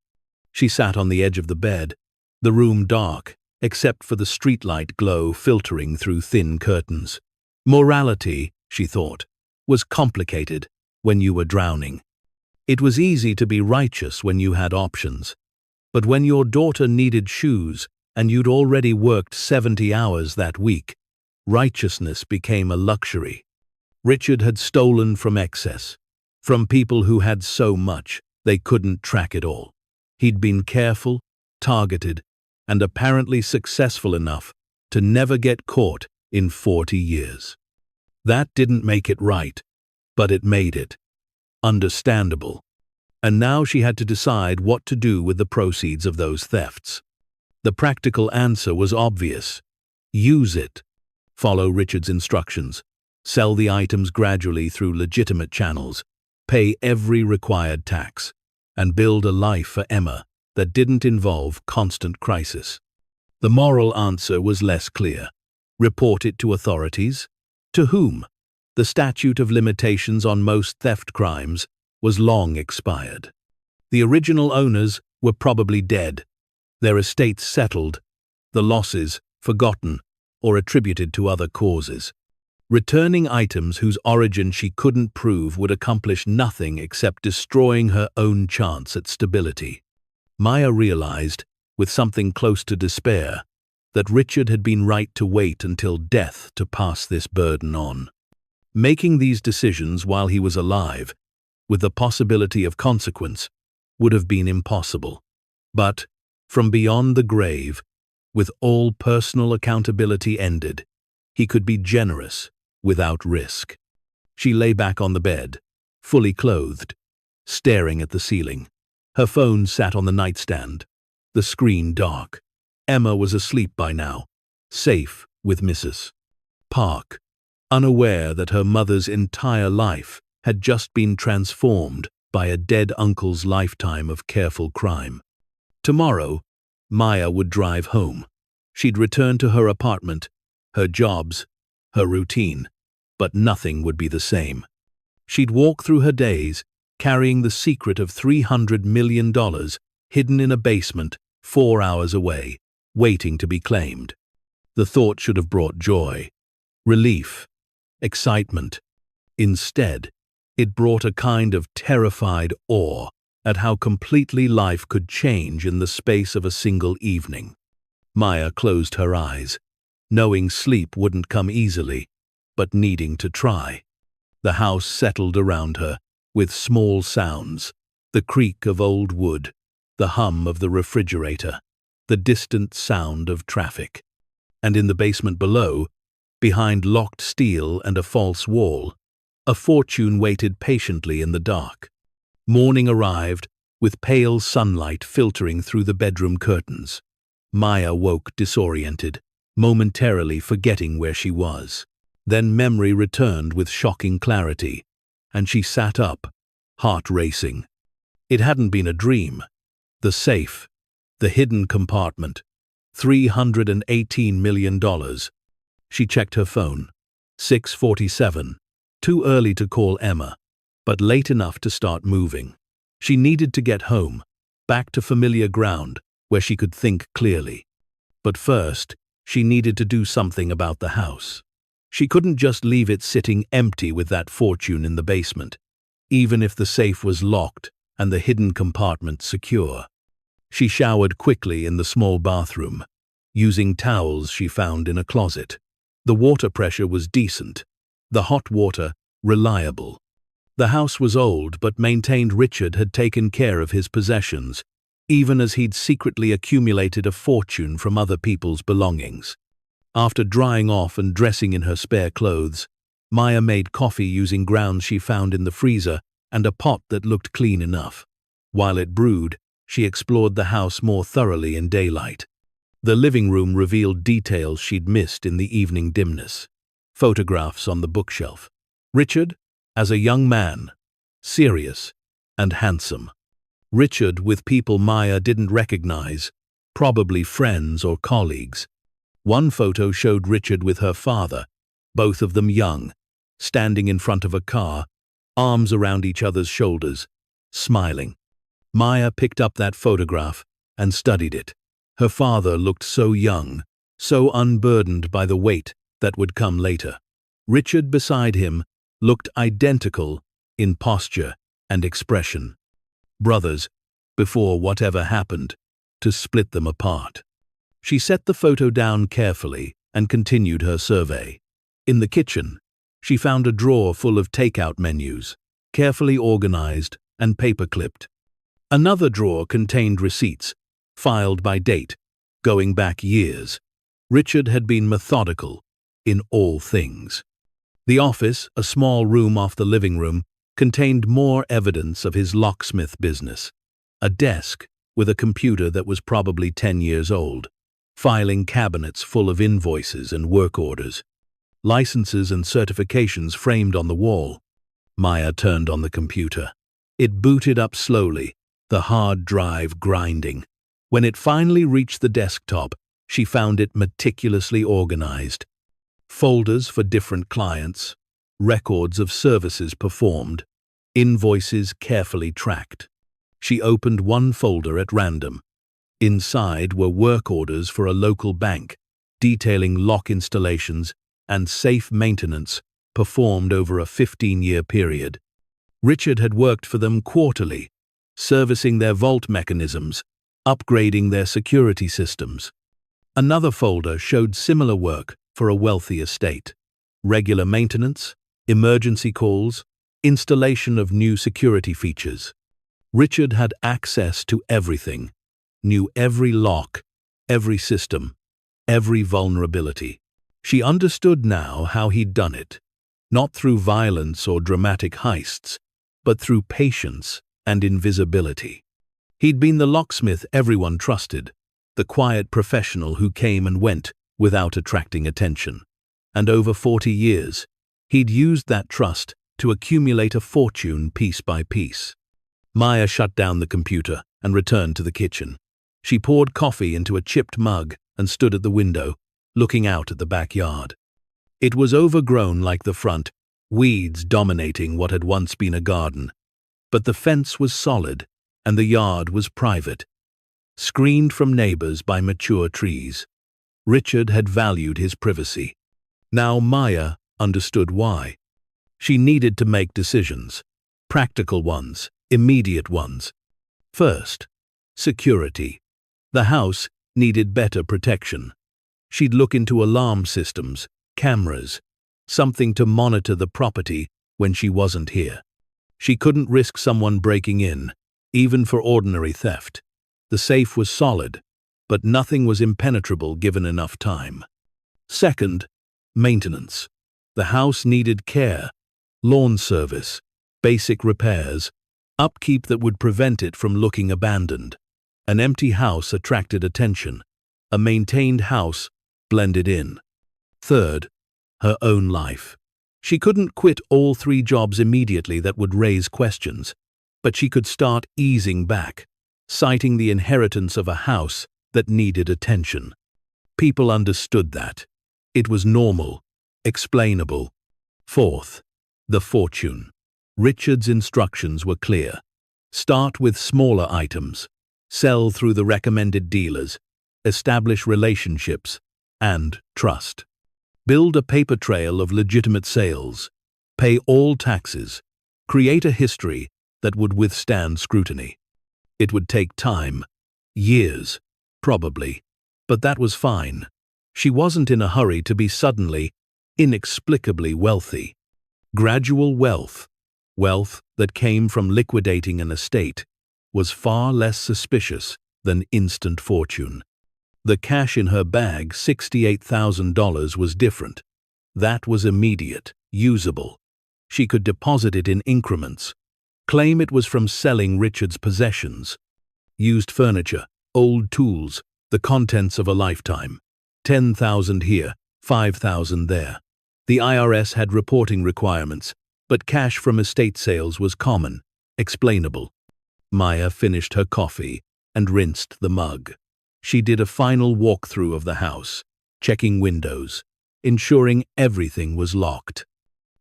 She sat on the edge of the bed, the room dark, except for the streetlight glow filtering through thin curtains. Morality, she thought, was complicated when you were drowning. It was easy to be righteous when you had options. But when your daughter needed shoes and you'd already worked 70 hours that week, righteousness became a luxury. Richard had stolen from excess, from people who had so much they couldn't track it all. He'd been careful, targeted, and apparently successful enough to never get caught in 40 years. That didn't make it right, but it made it understandable. And now she had to decide what to do with the proceeds of those thefts. The practical answer was obvious. Use it. Follow Richard's instructions. Sell the items gradually through legitimate channels. Pay every required tax. And build a life for Emma that didn't involve constant crisis. The moral answer was less clear. Report it to authorities? To whom? The statute of limitations on most theft crimes was long expired. The original owners were probably dead, their estates settled, the losses forgotten or attributed to other causes. Returning items whose origin she couldn't prove would accomplish nothing except destroying her own chance at stability. Maya realized, with something close to despair, that Richard had been right to wait until death to pass this burden on. Making these decisions while he was alive, with the possibility of consequence, would have been impossible. But, from beyond the grave, with all personal accountability ended, he could be generous without risk. She lay back on the bed, fully clothed, staring at the ceiling. Her phone sat on the nightstand, the screen dark. Emma was asleep by now, safe with Mrs. Park, unaware that her mother's entire life had just been transformed by a dead uncle's lifetime of careful crime. Tomorrow, Maya would drive home. She'd return to her apartment, her jobs, her routine, but nothing would be the same. She'd walk through her days, carrying the secret of $300 million hidden in a basement 4 hours away, waiting to be claimed. The thought should have brought joy, relief, excitement. Instead, it brought a kind of terrified awe at how completely life could change in the space of a single evening. Maya closed her eyes, knowing sleep wouldn't come easily, but needing to try. The house settled around her, with small sounds, the creak of old wood, the hum of the refrigerator, the distant sound of traffic. And in the basement below, behind locked steel and a false wall, a fortune waited patiently in the dark. Morning arrived, with pale sunlight filtering through the bedroom curtains. Maya woke disoriented, momentarily forgetting where she was. Then memory returned with shocking clarity, and she sat up, heart racing. It hadn't been a dream. The safe, the hidden compartment, $318 million. She checked her phone. 6:47. Too early to call Emma, but late enough to start moving. She needed to get home, back to familiar ground, where she could think clearly. But first, she needed to do something about the house. She couldn't just leave it sitting empty with that fortune in the basement, even if the safe was locked and the hidden compartment secure. She showered quickly in the small bathroom, using towels she found in a closet. The water pressure was decent, the hot water reliable. The house was old but maintained. Richard had taken care of his possessions, even as he'd secretly accumulated a fortune from other people's belongings. After drying off and dressing in her spare clothes, Maya made coffee using grounds she found in the freezer and a pot that looked clean enough. While it brewed, she explored the house more thoroughly in daylight. The living room revealed details she'd missed in the evening dimness. Photographs on the bookshelf. Richard, as a young man, serious and handsome. Richard with people Maya didn't recognize, probably friends or colleagues. One photo showed Richard with her father, both of them young, standing in front of a car, arms around each other's shoulders, smiling. Maya picked up that photograph and studied it. Her father looked so young, so unburdened by the weight that would come later. Richard beside him looked identical in posture and expression. Brothers, before whatever happened to split them apart. She set the photo down carefully and continued her survey. In the kitchen, she found a drawer full of takeout menus, carefully organized and paper-clipped. Another drawer contained receipts, filed by date, going back years. Richard had been methodical in all things. The office, a small room off the living room, contained more evidence of his locksmith business. A desk with a computer that was probably 10 years old, filing cabinets full of invoices and work orders, licenses and certifications framed on the wall. Maya turned on the computer. It booted up slowly, the hard drive grinding. When it finally reached the desktop, she found it meticulously organized. Folders for different clients, records of services performed, invoices carefully tracked. She opened one folder at random. Inside were work orders for a local bank, detailing lock installations and safe maintenance performed over a 15-year period. Richard had worked for them quarterly, servicing their vault mechanisms, upgrading their security systems. Another folder showed similar work for a wealthy estate. Regular maintenance, emergency calls, installation of new security features. Richard had access to everything, knew every lock, every system, every vulnerability. She understood now how he'd done it, not through violence or dramatic heists, but through patience and invisibility. He'd been the locksmith everyone trusted, the quiet professional who came and went without attracting attention. And over 40 years, he'd used that trust to accumulate a fortune piece by piece. Maya shut down the computer and returned to the kitchen. She poured coffee into a chipped mug and stood at the window, looking out at the backyard. It was overgrown like the front, weeds dominating what had once been a garden. But the fence was solid, and the yard was private, screened from neighbors by mature trees. Richard had valued his privacy. Now Maya understood why. She needed to make decisions, practical ones, immediate ones. First, security. The house, needed better protection. She'd look into alarm systems, cameras, something to monitor the property when she wasn't here. She couldn't risk someone breaking in, even for ordinary theft. The safe was solid, but nothing was impenetrable given enough time. Second, maintenance. The house needed care, lawn service, basic repairs, upkeep that would prevent it from looking abandoned. An empty house attracted attention. A maintained house blended in. Third, her own life. She couldn't quit all 3 jobs immediately that would raise questions, but she could start easing back, citing the inheritance of a house that needed attention. People understood that. It was normal, explainable. Fourth, the fortune. Richard's instructions were clear. Start with smaller items, sell through the recommended dealers, establish relationships, and trust. Build a paper trail of legitimate sales, pay all taxes, create a history that would withstand scrutiny. It would take time, years, probably, but that was fine. She wasn't in a hurry to be suddenly, inexplicably wealthy. Gradual wealth, wealth that came from liquidating an estate, was far less suspicious than instant fortune. The cash in her bag, $68,000, was different. That was immediate, usable. She could deposit it in increments, claim it was from selling Richard's possessions. Used furniture, old tools, the contents of a lifetime. $10,000 here, $5,000 there. The IRS had reporting requirements, but cash from estate sales was common, explainable. Maya finished her coffee and rinsed the mug. She did a final walkthrough of the house, checking windows, ensuring everything was locked.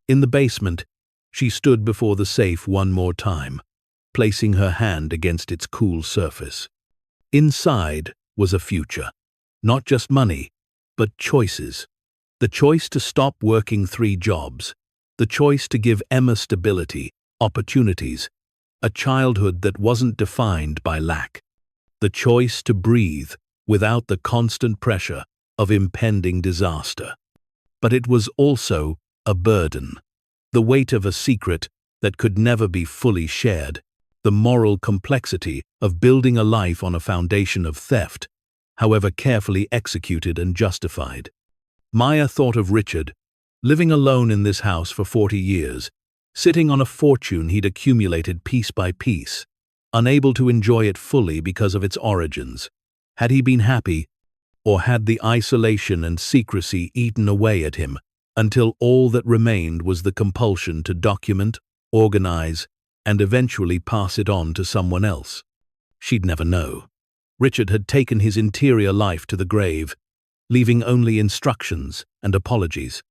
In the basement, she stood before the safe one more time, placing her hand against its cool surface. Inside was a future. Not just money, but choices. The choice to stop working 3 jobs. The choice to give Emma stability, opportunities, a childhood that wasn't defined by lack. The choice to breathe without the constant pressure of impending disaster. But it was also a burden. The weight of a secret that could never be fully shared. The moral complexity of building a life on a foundation of theft, however carefully executed and justified. Maya thought of Richard, living alone in this house for 40 years, sitting on a fortune he'd accumulated piece by piece, unable to enjoy it fully because of its origins. Had he been happy, or had the isolation and secrecy eaten away at him until all that remained was the compulsion to document, organize, and eventually pass it on to someone else? She'd never know. Richard had taken his interior life to the grave, leaving only instructions and apologies.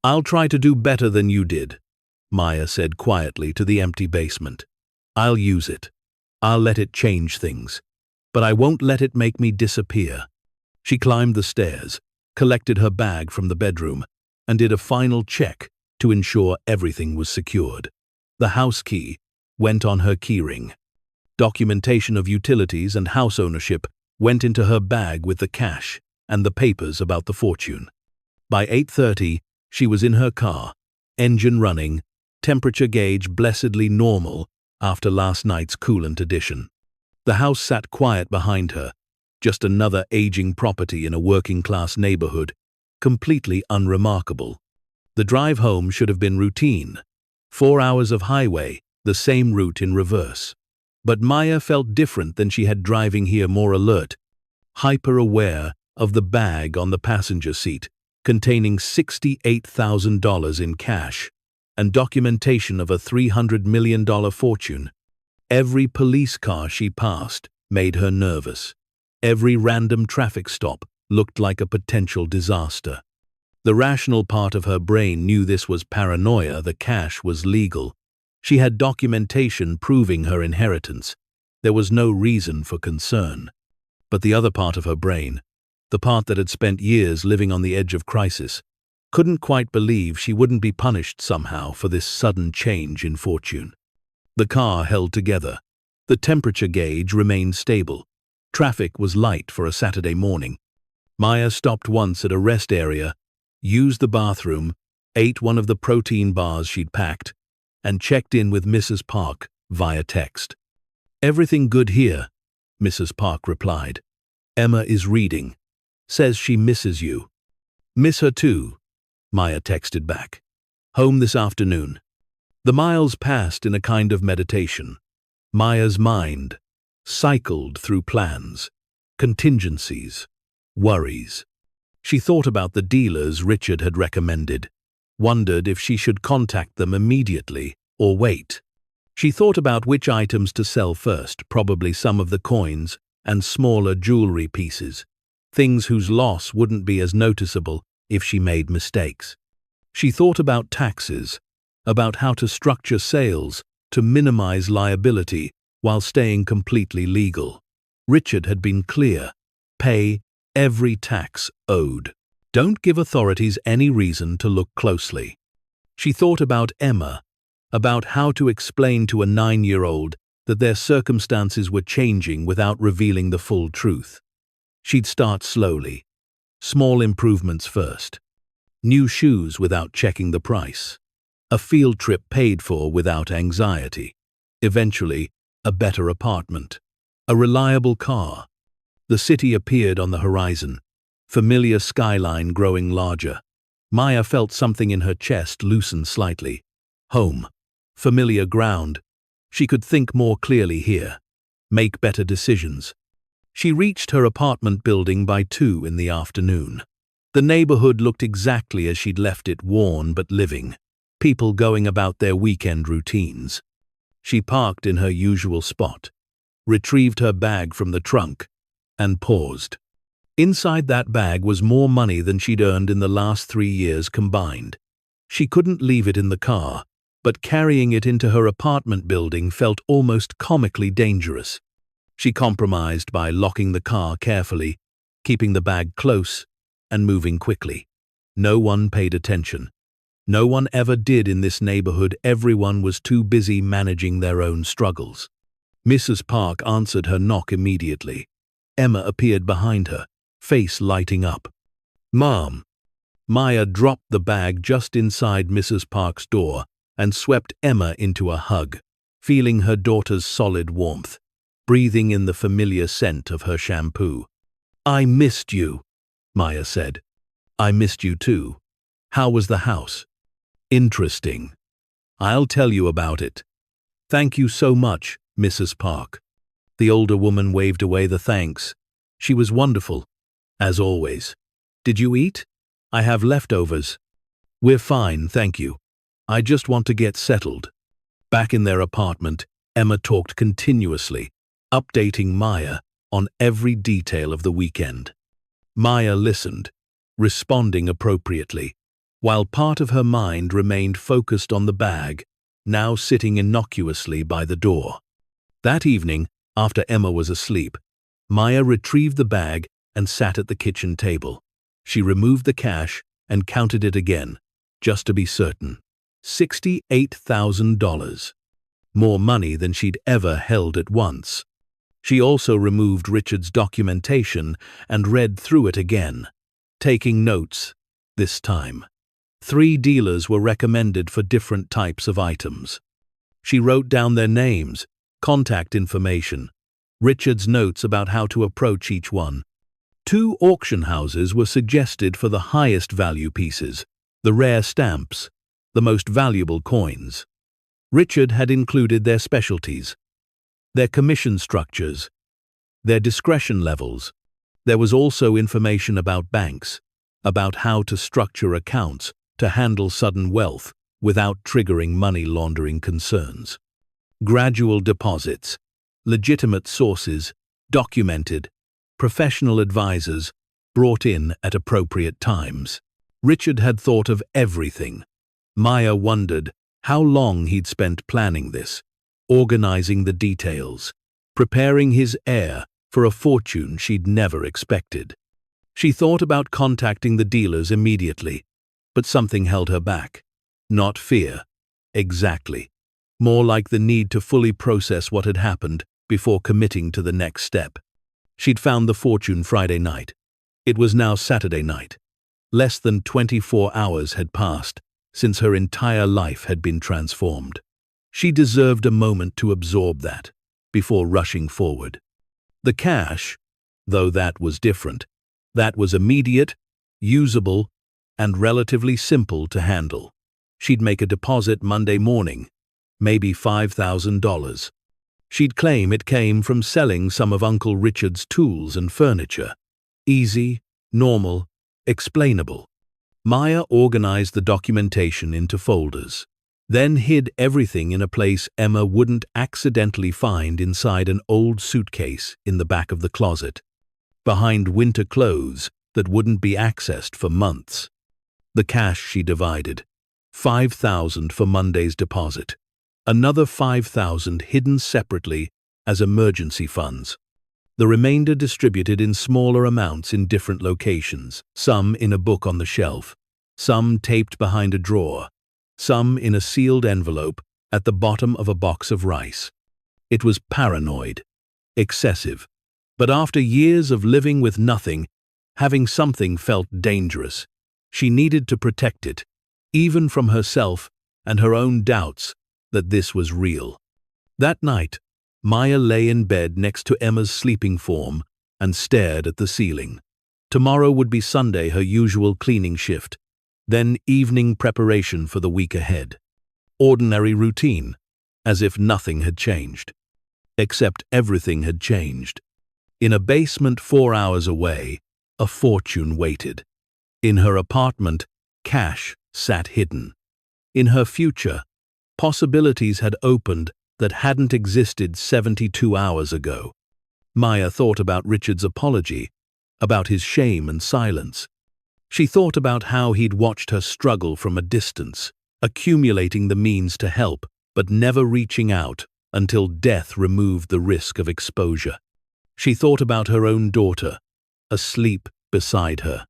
"I'll try to do better than you did," Maya said quietly to the empty basement. "I'll use it. I'll let it change things, but I won't let it make me disappear." She climbed the stairs, collected her bag from the bedroom, and did a final check to ensure everything was secured. The house key went on her keyring. Documentation of utilities and house ownership went into her bag with the cash and the papers about the fortune. By 8:30, she was in her car, engine running, temperature gauge blessedly normal after last night's coolant addition. The house sat quiet behind her, just another aging property in a working-class neighborhood, completely unremarkable. The drive home should have been routine. 4 hours of highway, the same route in reverse. But Maya felt different than she had driving here, more alert, hyper-aware of the bag on the passenger seat, containing $68,000 in cash and documentation of a $300 million fortune. Every police car she passed made her nervous. Every random traffic stop looked like a potential disaster. The rational part of her brain knew this was paranoia, the cash was legal. She had documentation proving her inheritance. There was no reason for concern. But the other part of her brain, the part that had spent years living on the edge of crisis, couldn't quite believe she wouldn't be punished somehow for this sudden change in fortune. The car held together. The temperature gauge remained stable. Traffic was light for a Saturday morning. Maya stopped once at a rest area, used the bathroom, ate one of the protein bars she'd packed, and checked in with Mrs. Park via text. "Everything good here," Mrs. Park replied. "Emma is reading. Says she misses you." "Miss her too," Maya texted back. "Home this afternoon." The miles passed in a kind of meditation. Maya's mind cycled through plans, contingencies, worries. She thought about the dealers Richard had recommended, wondered if she should contact them immediately or wait. She thought about which items to sell first, probably some of the coins and smaller jewelry pieces, things whose loss wouldn't be as noticeable if she made mistakes. She thought about taxes, about how to structure sales to minimize liability while staying completely legal. Richard had been clear: pay every tax owed. Don't give authorities any reason to look closely. She thought about Emma, about how to explain to a 9-year-old that their circumstances were changing without revealing the full truth. She'd start slowly. Small improvements first. New shoes without checking the price. A field trip paid for without anxiety. Eventually, a better apartment. A reliable car. The city appeared on the horizon, familiar skyline growing larger. Maya felt something in her chest loosen slightly. Home. Familiar ground. She could think more clearly here. Make better decisions. She reached her apartment building by 2 in the afternoon. The neighborhood looked exactly as she'd left it, worn but living. People going about their weekend routines. She parked in her usual spot, retrieved her bag from the trunk, and paused. Inside that bag was more money than she'd earned in the last 3 years combined. She couldn't leave it in the car, but carrying it into her apartment building felt almost comically dangerous. She compromised by locking the car carefully, keeping the bag close, and moving quickly. No one paid attention. No one ever did in this neighborhood. Everyone was too busy managing their own struggles. Mrs. Park answered her knock immediately. Emma appeared behind her, face lighting up. "Mom." Maya dropped the bag just inside Mrs. Park's door and swept Emma into a hug, feeling her daughter's solid warmth, breathing in the familiar scent of her shampoo. "I missed you," Maya said. "I missed you too. How was the house?" "Interesting. I'll tell you about it." "Thank you so much, Mrs. Park." The older woman waved away the thanks. "She was wonderful, as always. Did you eat? I have leftovers." "We're fine, thank you. I just want to get settled." Back in their apartment, Emma talked continuously, updating Maya on every detail of the weekend. Maya listened, responding appropriately, while part of her mind remained focused on the bag, now sitting innocuously by the door. That evening, after Emma was asleep, Maya retrieved the bag and sat at the kitchen table. She removed the cash and counted it again, just to be certain. $68,000. More money than she'd ever held at once. She also removed Richard's documentation and read through it again, taking notes this time. 3 dealers were recommended for different types of items. She wrote down their names, contact information, Richard's notes about how to approach each one. 2 auction houses were suggested for the highest value pieces, the rare stamps, the most valuable coins. Richard had included their specialties, their commission structures, their discretion levels. There was also information about banks, about how to structure accounts to handle sudden wealth without triggering money laundering concerns. Gradual deposits, legitimate sources, documented, professional advisors, brought in at appropriate times. Richard had thought of everything. Maya wondered how long he'd spent planning this, organizing the details, preparing his heir for a fortune she'd never expected. She thought about contacting the dealers immediately, but something held her back. Not fear, exactly. More like the need to fully process what had happened before committing to the next step. She'd found the fortune Friday night. It was now Saturday night. Less than 24 hours had passed since her entire life had been transformed. She deserved a moment to absorb that before rushing forward. The cash, though that was different, that was immediate, usable, and relatively simple to handle. She'd make a deposit Monday morning, maybe $5,000. She'd claim it came from selling some of Uncle Richard's tools and furniture. Easy, normal, explainable. Maya organized the documentation into folders, then hid everything in a place Emma wouldn't accidentally find inside an old suitcase in the back of the closet, behind winter clothes that wouldn't be accessed for months. The cash she divided, $5,000 for Monday's deposit, another $5,000 hidden separately as emergency funds. The remainder distributed in smaller amounts in different locations, some in a book on the shelf, some taped behind a drawer, some in a sealed envelope at the bottom of a box of rice. It was paranoid, excessive, but after years of living with nothing, having something felt dangerous. She needed to protect it, even from herself and her own doubts that this was real. That night, Maya lay in bed next to Emma's sleeping form and stared at the ceiling. Tomorrow would be Sunday, her usual cleaning shift, then evening preparation for the week ahead. Ordinary routine, as if nothing had changed. Except everything had changed. In a basement 4 hours away, a fortune waited. In her apartment, cash sat hidden. In her future, possibilities had opened that hadn't existed 72 hours ago. Maya thought about Richard's apology, about his shame and silence. She thought about how he'd watched her struggle from a distance, accumulating the means to help, but never reaching out until death removed the risk of exposure. She thought about her own daughter, asleep beside her,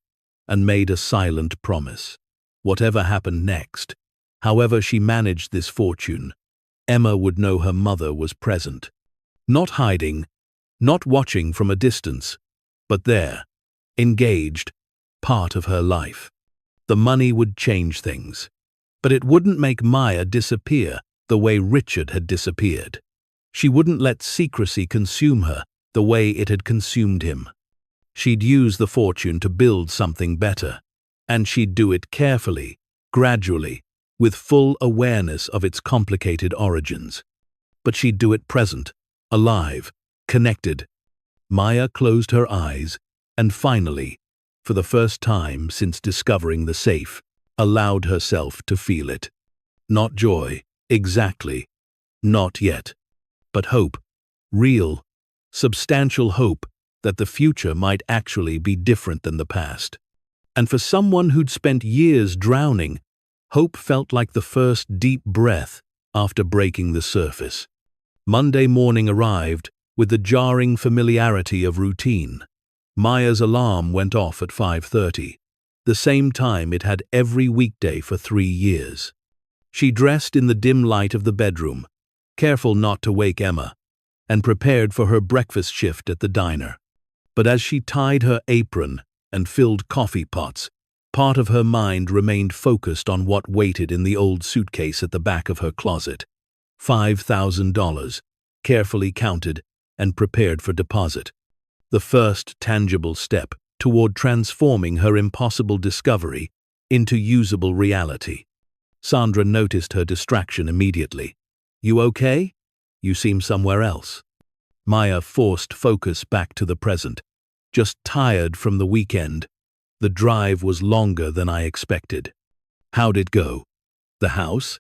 and made a silent promise. Whatever happened next, however she managed this fortune, Emma would know her mother was present. Not hiding, not watching from a distance, but there, engaged, part of her life. The money would change things, but it wouldn't make Maya disappear the way Richard had disappeared. She wouldn't let secrecy consume her the way it had consumed him. She'd use the fortune to build something better, and she'd do it carefully, gradually, with full awareness of its complicated origins. But she'd do it present, alive, connected. Maya closed her eyes and finally, for the first time since discovering the safe, allowed herself to feel it. Not joy, exactly, not yet, but hope, real, substantial hope that the future might actually be different than the past. And for someone who'd spent years drowning, hope felt like the first deep breath after breaking the surface. Monday morning arrived with the jarring familiarity of routine. Maya's alarm went off at 5:30, the same time it had every weekday for 3 years. She dressed in the dim light of the bedroom, careful not to wake Emma, and prepared for her breakfast shift at the diner. But as she tied her apron and filled coffee pots, part of her mind remained focused on what waited in the old suitcase at the back of her closet. $5,000, carefully counted and prepared for deposit. The first tangible step toward transforming her impossible discovery into usable reality. Sandra noticed her distraction immediately. "You okay? You seem somewhere else." Maya forced focus back to the present. "Just tired from the weekend. The drive was longer than I expected." "How'd it go?" "The house?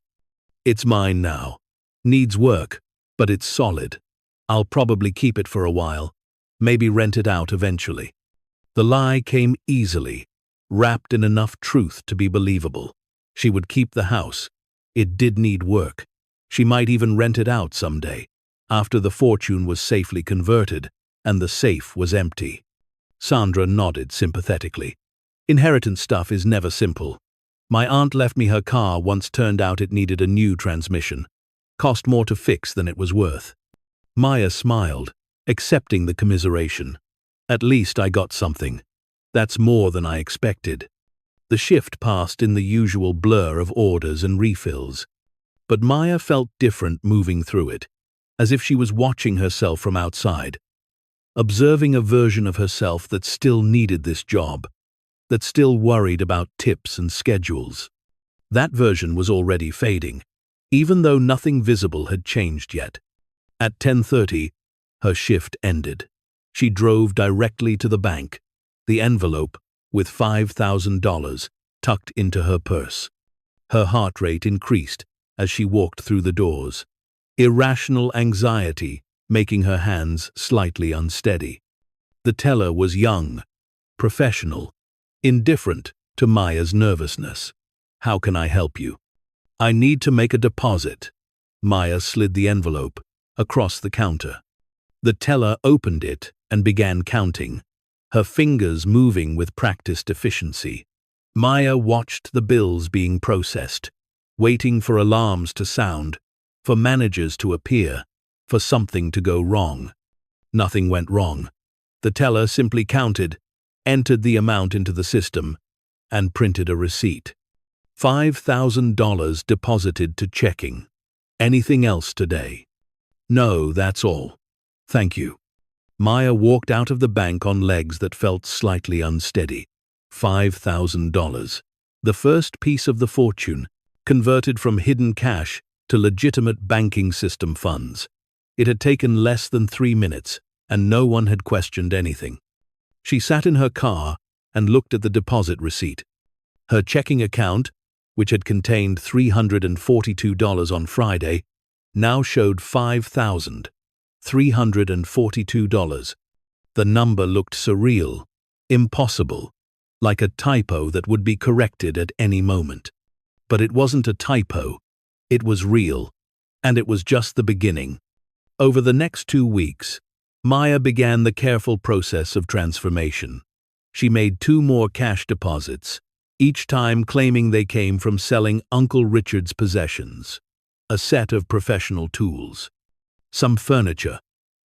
It's mine now. Needs work, but it's solid. I'll probably keep it for a while, maybe rent it out eventually." The lie came easily, wrapped in enough truth to be believable. She would keep the house. It did need work. She might even rent it out someday, after the fortune was safely converted and the safe was empty. Sandra nodded sympathetically. "Inheritance stuff is never simple. My aunt left me her car once, turned out it needed a new transmission. Cost more to fix than it was worth." Maya smiled, accepting the commiseration. At least I got something. That's more than I expected. The shift passed in the usual blur of orders and refills. But Maya felt different moving through it, as if she was watching herself from outside, observing a version of herself that still needed this job, that still worried about tips and schedules. That version was already fading, even though nothing visible had changed yet. At 10:30, her shift ended. She drove directly to the bank, the envelope with $5,000 tucked into her purse. Her heart rate increased as she walked through the doors, irrational anxiety making her hands slightly unsteady. The teller was young, professional, indifferent to Maya's nervousness. "How can I help you?" "I need to make a deposit." Maya slid the envelope across the counter. The teller opened it and began counting, her fingers moving with practiced efficiency. Maya watched the bills being processed, waiting for alarms to sound, for managers to appear, for something to go wrong. Nothing went wrong. The teller simply counted, entered the amount into the system, and printed a receipt. $5,000 deposited to checking. "Anything else today?" "No, that's all. Thank you." Maya walked out of the bank on legs that felt slightly unsteady. $5,000. The first piece of the fortune, converted from hidden cash to legitimate banking system funds. It had taken less than 3 minutes, and no one had questioned anything. She sat in her car and looked at the deposit receipt. Her checking account, which had contained $342 on Friday, now showed $5,342. The number looked surreal, impossible, like a typo that would be corrected at any moment. But it wasn't a typo, it was real, and it was just the beginning. Over the next 2 weeks, Maya began the careful process of transformation. She made 2 more cash deposits, each time claiming they came from selling Uncle Richard's possessions, a set of professional tools, some furniture,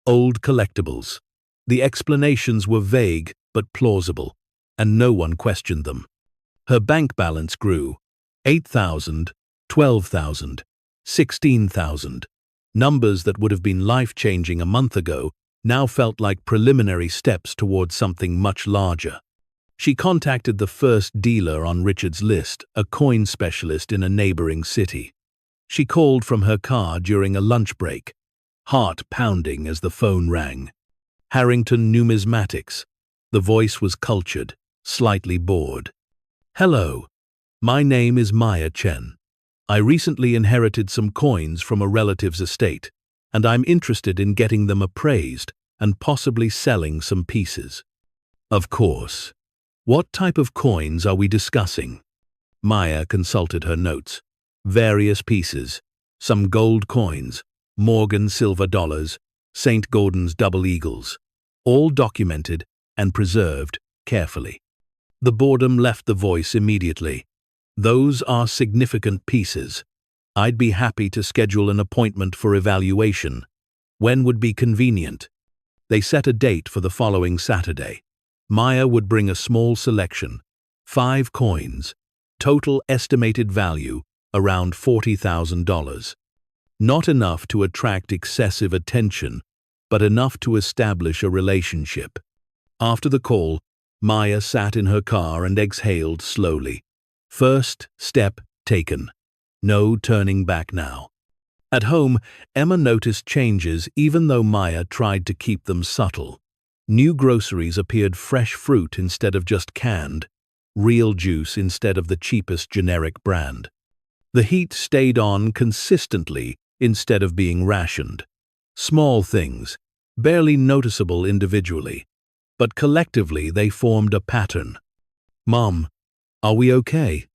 old collectibles. The explanations were vague but plausible, and no one questioned them. Her bank balance grew. 8,000, 12,000, 16,000. Numbers that would have been life-changing a month ago now felt like preliminary steps towards something much larger. She contacted the first dealer on Richard's list, a coin specialist in a neighboring city. She called from her car during a lunch break, heart pounding as the phone rang. Harrington Numismatics. The voice was cultured, slightly bored. "Hello. My name is Maya Chen. I recently inherited some coins from a relative's estate, and I'm interested in getting them appraised and possibly selling some pieces." "Of course. What type of coins are we discussing?" Maya consulted her notes. Various pieces. Some gold coins, Morgan silver dollars, St. Gordon's double eagles. All documented and preserved carefully. The boredom left the voice immediately. "Those are significant pieces. I'd be happy to schedule an appointment for evaluation. When would be convenient?" They set a date for the following Saturday. Maya would bring a small selection, 5 coins, total estimated value around $40,000. Not enough to attract excessive attention, but enough to establish a relationship. After the call, Maya sat in her car and exhaled slowly. First step taken. No turning back now. At home, Emma noticed changes even though Maya tried to keep them subtle. New groceries appeared fresh fruit instead of just canned, real juice instead of the cheapest generic brand. The heat stayed on consistently instead of being rationed. Small things, barely noticeable individually, but collectively they formed a pattern. "Mom, are we okay?"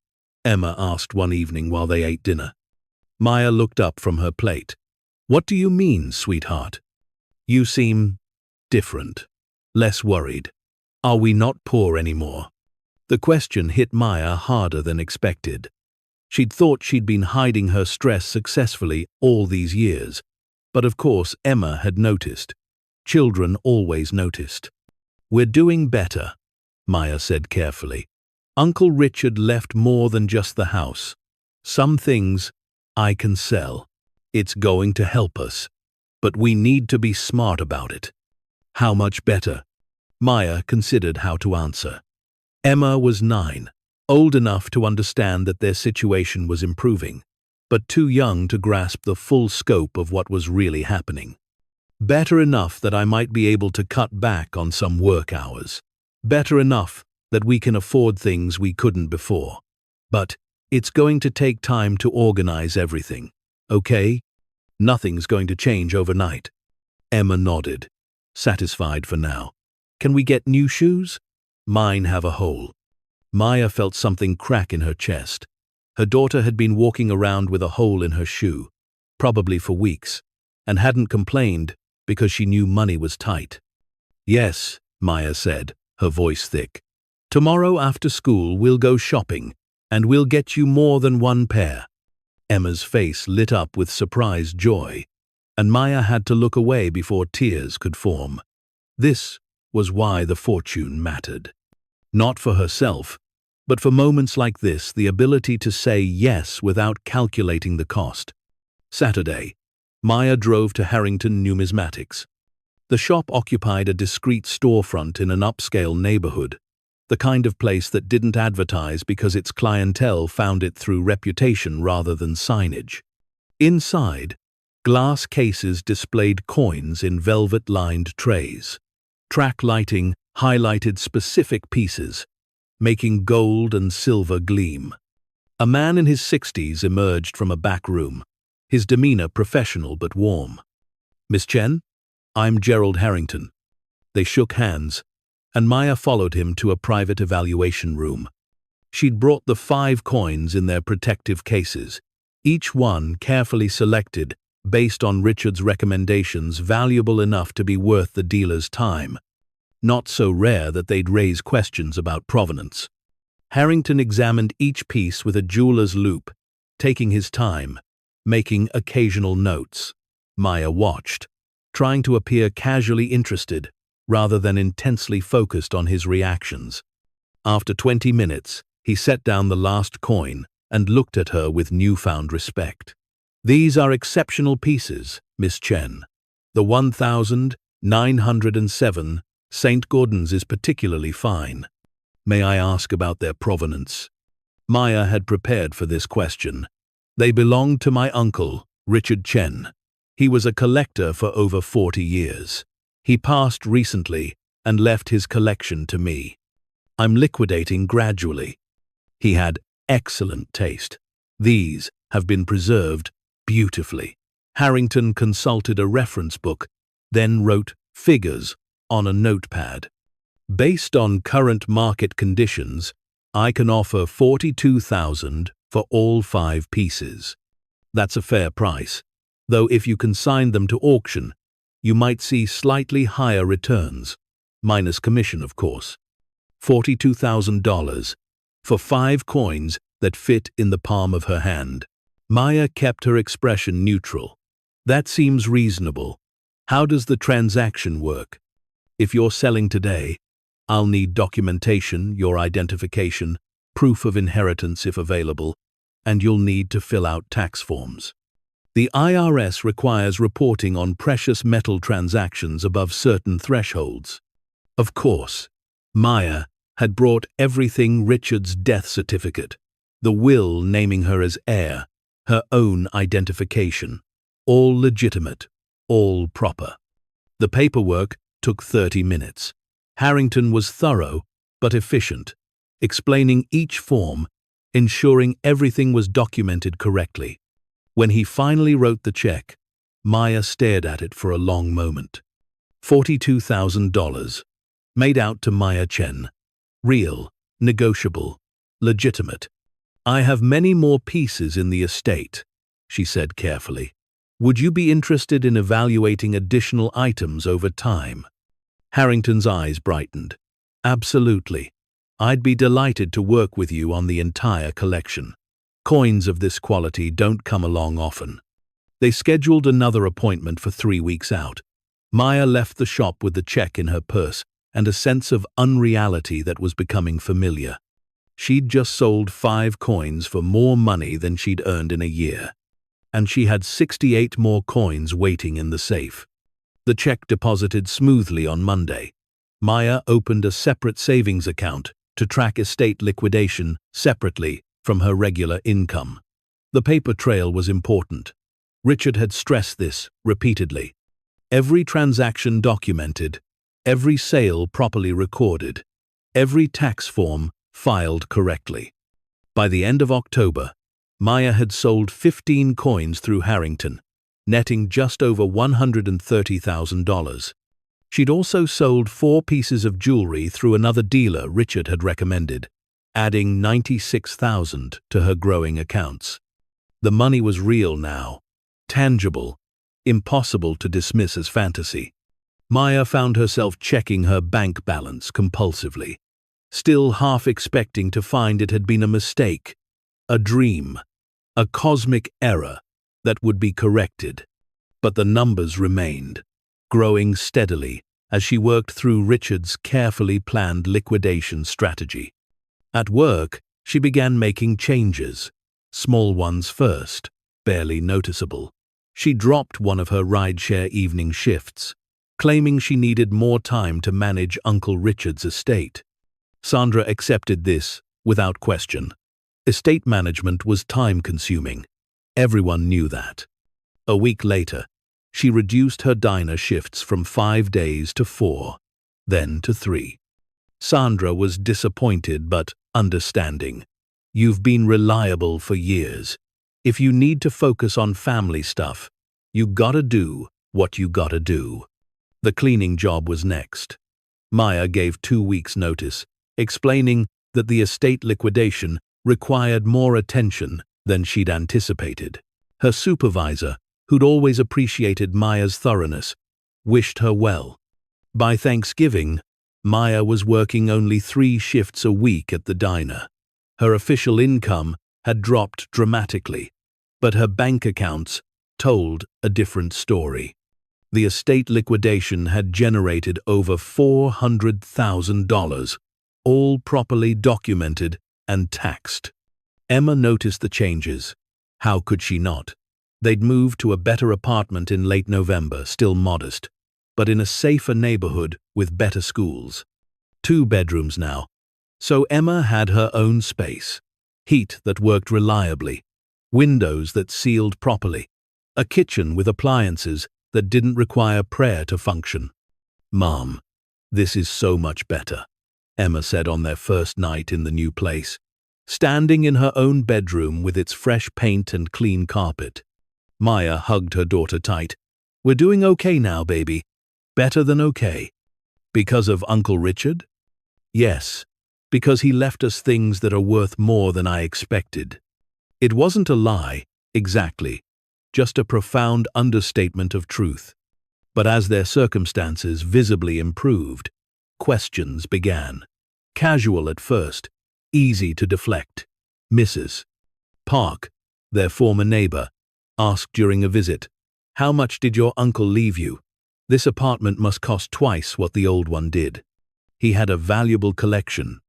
Emma asked one evening while they ate dinner. Maya looked up from her plate. "What do you mean, sweetheart? You seem different, less worried. Are we not poor anymore?" The question hit Maya harder than expected. She'd thought she'd been hiding her stress successfully all these years, but of course Emma had noticed. Children always noticed. "We're doing better," Maya said carefully. "Uncle Richard left more than just the house. Some things I can sell. It's going to help us. But we need to be smart about it." "How much better?" Maya considered how to answer. Emma was 9, old enough to understand that their situation was improving, but too young to grasp the full scope of what was really happening. "Better enough that I might be able to cut back on some work hours. Better enough that we can afford things we couldn't before. But it's going to take time to organize everything, okay? Nothing's going to change overnight." Emma nodded, satisfied for now. "Can we get new shoes? Mine have a hole." Maya felt something crack in her chest. Her daughter had been walking around with a hole in her shoe, probably for weeks, and hadn't complained because she knew money was tight. "Yes," Maya said, her voice thick. "Tomorrow after school we'll go shopping, and we'll get you more than one pair." Emma's face lit up with surprised joy, and Maya had to look away before tears could form. This was why the fortune mattered. Not for herself, but for moments like this, the ability to say yes without calculating the cost. Saturday, Maya drove to Harrington Numismatics. The shop occupied a discreet storefront in an upscale neighborhood, the kind of place that didn't advertise because its clientele found it through reputation rather than signage. Inside, glass cases displayed coins in velvet-lined trays. Track lighting highlighted specific pieces, making gold and silver gleam. A man in his 60s emerged from a back room, his demeanor professional but warm. "Miss Chen, I'm Gerald Harrington." They shook hands, and Maya followed him to a private evaluation room. She'd brought the 5 coins in their protective cases, each one carefully selected based on Richard's recommendations, valuable enough to be worth the dealer's time. Not so rare that they'd raise questions about provenance. Harrington examined each piece with a jeweler's loupe, taking his time, making occasional notes. Maya watched, trying to appear casually interested rather than intensely focused on his reactions. After 20 minutes, he set down the last coin and looked at her with newfound respect. "These are exceptional pieces, Miss Chen. The 1907 St. Gordon's is particularly fine. May I ask about their provenance?" Maya had prepared for this question. "They belonged to my uncle, Richard Chen. He was a collector for over 40 years. He passed recently and left his collection to me. I'm liquidating gradually. He had excellent taste. These have been preserved beautifully." Harrington consulted a reference book, then wrote figures on a notepad. "Based on current market conditions, I can offer $42,000 for all 5 pieces. That's a fair price, though if you consign them to auction, you might see slightly higher returns, minus commission of course. $42,000 for 5 coins that fit in the palm of her hand." Maya kept her expression neutral. "That seems reasonable. How does the transaction work? If you're selling today, I'll need documentation, your identification, proof of inheritance if available, and you'll need to fill out tax forms. The IRS requires reporting on precious metal transactions above certain thresholds." Of course, Maya had brought everything: Richard's death certificate, the will naming her as heir, her own identification, all legitimate, all proper. The paperwork took 30 minutes. Harrington was thorough but efficient, explaining each form, ensuring everything was documented correctly. When he finally wrote the check, Maya stared at it for a long moment. $42,000, made out to Maya Chen. Real, negotiable, legitimate. "I have many more pieces in the estate," she said carefully. "Would you be interested in evaluating additional items over time?" Harrington's eyes brightened. "Absolutely. I'd be delighted to work with you on the entire collection. Coins of this quality don't come along often." They scheduled another appointment for 3 weeks out. Maya left the shop with the check in her purse, and a sense of unreality that was becoming familiar. She'd just sold 5 coins for more money than she'd earned in a year, and she had 68 more coins waiting in the safe. The check deposited smoothly on Monday. Maya opened a separate savings account to track estate liquidation separately from her regular income. The paper trail was important. Richard had stressed this repeatedly. Every transaction documented, every sale properly recorded, every tax form filed correctly. By the end of October, Maya had sold 15 coins through Harrington, netting just over $130,000. She'd also sold 4 pieces of jewelry through another dealer Richard had recommended, adding $96,000 to her growing accounts. The money was real now, tangible, impossible to dismiss as fantasy. Maya found herself checking her bank balance compulsively, still half expecting to find it had been a mistake, a dream, a cosmic error that would be corrected. But the numbers remained, growing steadily as she worked through Richard's carefully planned liquidation strategy. At work, she began making changes, small ones first, barely noticeable. She dropped one of her rideshare evening shifts, claiming she needed more time to manage Uncle Richard's estate. Sandra accepted this without question. Estate management was time-consuming. Everyone knew that. A week later, she reduced her diner shifts from 5 days to 4, then to 3. Sandra was disappointed but understanding. "You've been reliable for years. If you need to focus on family stuff, you gotta do what you gotta do." The cleaning job was next. Maya gave 2 weeks' notice, explaining that the estate liquidation required more attention than she'd anticipated. Her supervisor, who'd always appreciated Maya's thoroughness, wished her well. By Thanksgiving, Maya was working only 3 shifts a week at the diner. Her official income had dropped dramatically, but her bank accounts told a different story. The estate liquidation had generated over $400,000, all properly documented and taxed. Emma noticed the changes. How could she not? They'd moved to a better apartment in late November, still modest, but in a safer neighborhood with better schools. 2 bedrooms now, so Emma had her own space. Heat that worked reliably, windows that sealed properly, a kitchen with appliances that didn't require prayer to function. "Mom, this is so much better," Emma said on their first night in the new place, standing in her own bedroom with its fresh paint and clean carpet. Maya hugged her daughter tight. "We're doing okay now, baby. Better than okay." "Because of Uncle Richard?" "Yes, because he left us things that are worth more than I expected." It wasn't a lie, exactly, just a profound understatement of truth. But as their circumstances visibly improved, questions began. Casual at first, easy to deflect. Mrs. Park, their former neighbor, asked during a visit, "How much did your uncle leave you? This apartment must cost twice what the old one did." "He had a valuable collection,"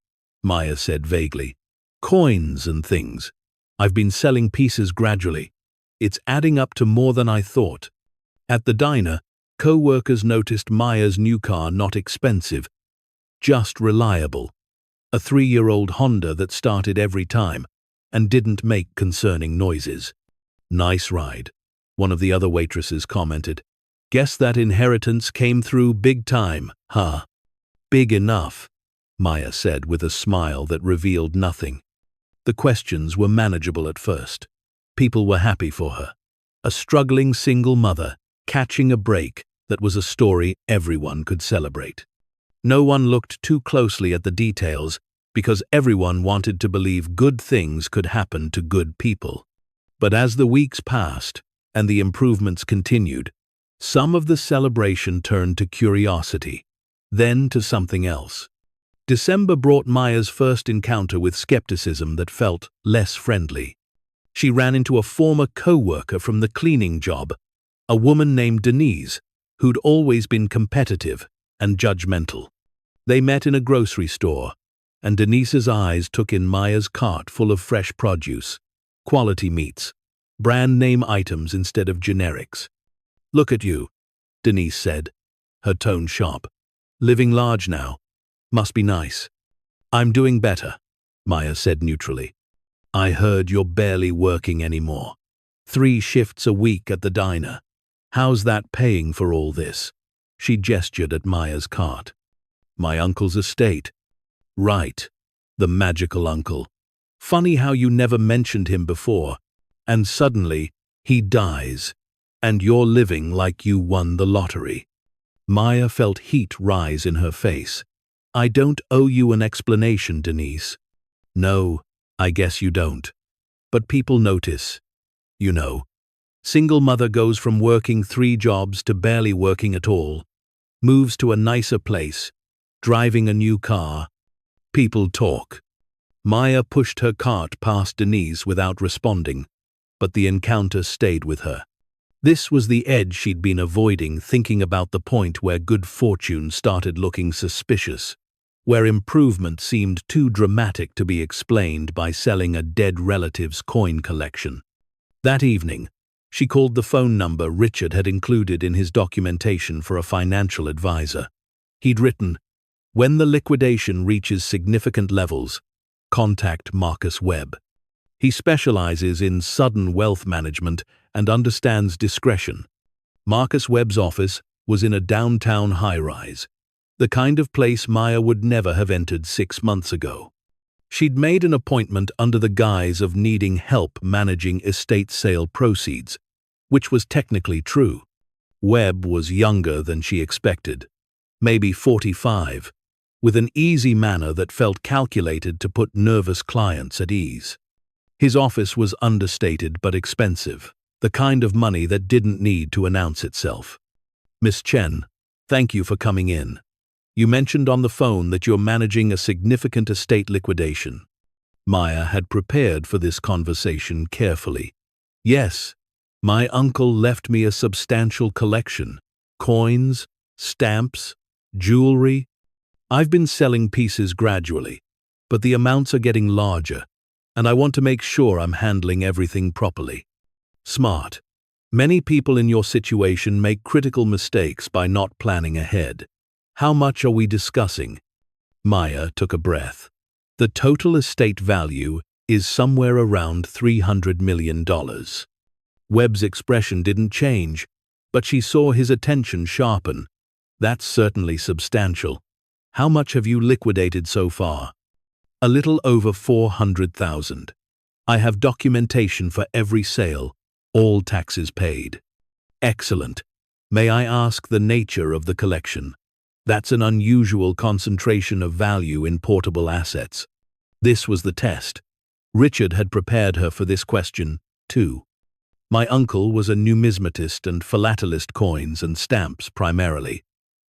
Maya said vaguely. "Coins and things. I've been selling pieces gradually. It's adding up to more than I thought." At the diner, co-workers noticed Maya's new car not expensive, just reliable. A 3-year-old Honda that started every time and didn't make concerning noises. "Nice ride," one of the other waitresses commented. "Guess that inheritance came through big time, huh?" "Big enough," Maya said with a smile that revealed nothing. The questions were manageable at first. People were happy for her. A struggling single mother, catching a break that was a story everyone could celebrate. No one looked too closely at the details because everyone wanted to believe good things could happen to good people. But as the weeks passed and the improvements continued, some of the celebration turned to curiosity, then to something else. December brought Maya's first encounter with skepticism that felt less friendly. She ran into a former co-worker from the cleaning job, a woman named Denise, who'd always been competitive and judgmental. They met in a grocery store, and Denise's eyes took in Maya's cart full of fresh produce, quality meats, brand name items instead of generics. "Look at you," Denise said, her tone sharp. "Living large now. Must be nice." "I'm doing better," Maya said neutrally. "I heard you're barely working anymore. 3 shifts a week at the diner. How's that paying for all this?" She gestured at Maya's cart. "My uncle's estate." "Right, the magical uncle. Funny how you never mentioned him before, and suddenly he dies, and you're living like you won the lottery." Maya felt heat rise in her face. "I don't owe you an explanation, Denise." "No, I guess you don't. But people notice. You know, single mother goes from working 3 jobs to barely working at all, moves to a nicer place, driving a new car. People talk." Maya pushed her cart past Denise without responding, but the encounter stayed with her. This was the edge she'd been avoiding, thinking about the point where good fortune started looking suspicious, where improvement seemed too dramatic to be explained by selling a dead relative's coin collection. That evening, she called the phone number Richard had included in his documentation for a financial advisor. He'd written, "When the liquidation reaches significant levels, contact Marcus Webb. He specializes in sudden wealth management and understands discretion." Marcus Webb's office was in a downtown high-rise, the kind of place Maya would never have entered 6 months ago. She'd made an appointment under the guise of needing help managing estate sale proceeds, which was technically true. Webb was younger than she expected, maybe 45, with an easy manner that felt calculated to put nervous clients at ease. His office was understated but expensive, the kind of money that didn't need to announce itself. "Miss Chen, thank you for coming in. You mentioned on the phone that you're managing a significant estate liquidation." Maya had prepared for this conversation carefully. "Yes, my uncle left me a substantial collection. Coins, stamps, jewelry. I've been selling pieces gradually, but the amounts are getting larger, and I want to make sure I'm handling everything properly." "Smart. Many people in your situation make critical mistakes by not planning ahead. How much are we discussing?" Maya took a breath. "The total estate value is somewhere around $300 million. Webb's expression didn't change, but she saw his attention sharpen. "That's certainly substantial. How much have you liquidated so far?" "A little over 400,000. I have documentation for every sale, all taxes paid." "Excellent. May I ask the nature of the collection?" "That's an unusual concentration of value in portable assets." This was the test. Richard had prepared her for this question, too. "My uncle was a numismatist and philatelist, coins and stamps primarily,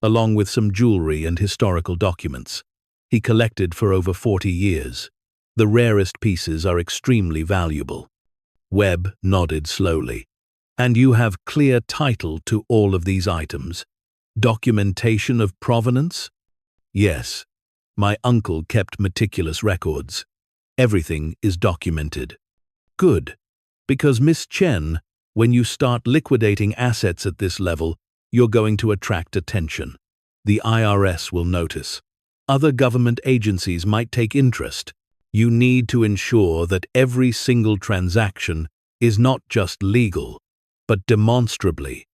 along with some jewelry and historical documents. He collected for over 40 years. The rarest pieces are extremely valuable." Webb nodded slowly. "And you have clear title to all of these items? Documentation of provenance?" "Yes. My uncle kept meticulous records. Everything is documented." "Good. Because Miss Chen, when you start liquidating assets at this level, you're going to attract attention. The IRS will notice. Other government agencies might take interest. You need to ensure that every single transaction is not just legal, but demonstrably,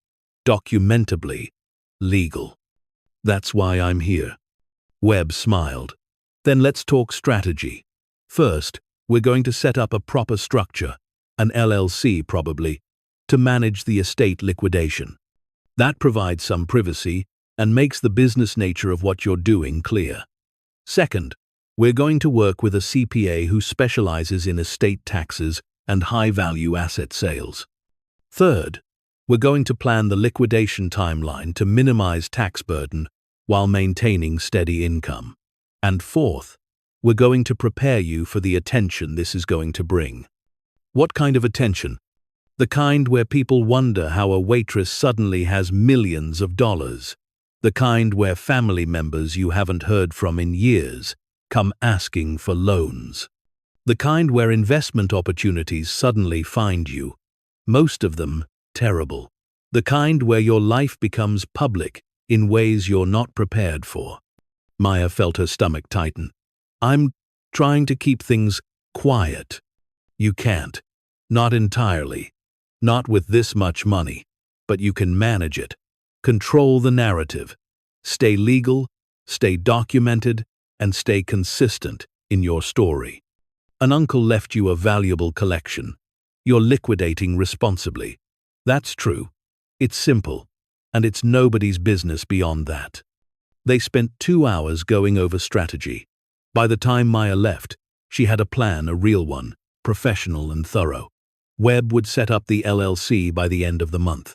documentably legal. That's why I'm here." Webb smiled. "Then let's talk strategy. First, we're going to set up a proper structure, an LLC probably, to manage the estate liquidation. That provides some privacy and makes the business nature of what you're doing clear. Second, we're going to work with a CPA who specializes in estate taxes and high-value asset sales. Third, we're going to plan the liquidation timeline to minimize tax burden while maintaining steady income. And fourth, we're going to prepare you for the attention this is going to bring." "What kind of attention?" "The kind where people wonder how a waitress suddenly has millions of dollars. The kind where family members you haven't heard from in years come asking for loans. The kind where investment opportunities suddenly find you, most of them terrible. The kind where your life becomes public in ways you're not prepared for. Maya felt her stomach tighten. I'm trying to keep things quiet. You can't. Not entirely. Not with this much money. But you can manage it. Control the narrative. Stay legal, stay documented, and stay consistent in your story. An uncle left you a valuable collection. You're liquidating responsibly. That's true. It's simple, and it's nobody's business beyond that. They spent 2 hours going over strategy. By the time Maya left, she had a plan, a real one, professional and thorough. Webb would set up the LLC by the end of the month.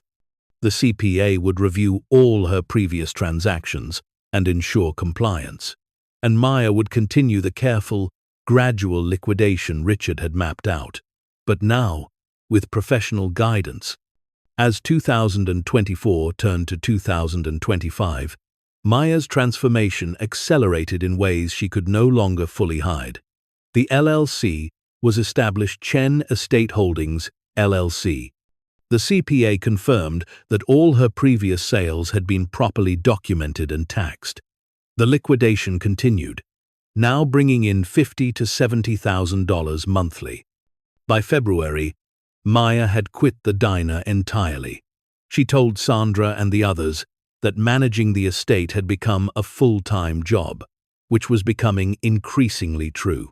The CPA would review all her previous transactions and ensure compliance. And Maya would continue the careful, gradual liquidation Richard had mapped out. But now, with professional guidance. As 2024 turned to 2025, Maya's transformation accelerated in ways she could no longer fully hide. The LLC was established Chen Estate Holdings, LLC. The CPA confirmed that all her previous sales had been properly documented and taxed. The liquidation continued, now bringing in $50,000 to $70,000 monthly. By February, Maya had quit the diner entirely. She told Sandra and the others that managing the estate had become a full-time job, which was becoming increasingly true.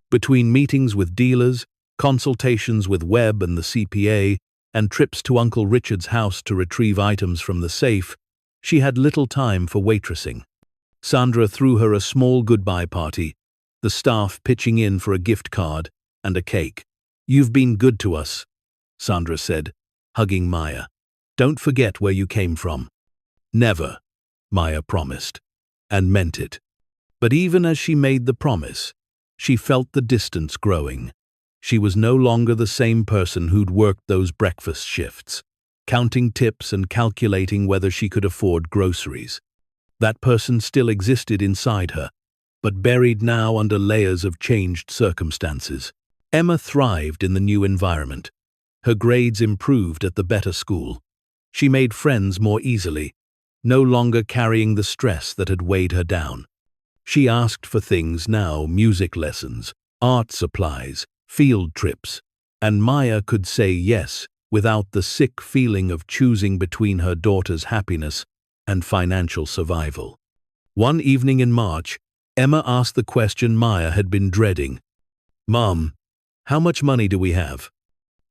Between meetings with dealers, consultations with Webb and the CPA, and trips to Uncle Richard's house to retrieve items from the safe, she had little time for waitressing. Sandra threw her a small goodbye party, the staff pitching in for a gift card and a cake. "You've been good to us," Sandra said, hugging Maya. "Don't forget where you came from." "Never," Maya promised, and meant it. But even as she made the promise, she felt the distance growing. She was no longer the same person who'd worked those breakfast shifts, counting tips and calculating whether she could afford groceries. That person still existed inside her, but buried now under layers of changed circumstances. Emma thrived in the new environment. Her grades improved at the better school. She made friends more easily, no longer carrying the stress that had weighed her down. She asked for things now, music lessons, art supplies, field trips, and Maya could say yes without the sick feeling of choosing between her daughter's happiness and financial survival. One evening in March, Emma asked the question Maya had been dreading. "Mom, how much money do we have?"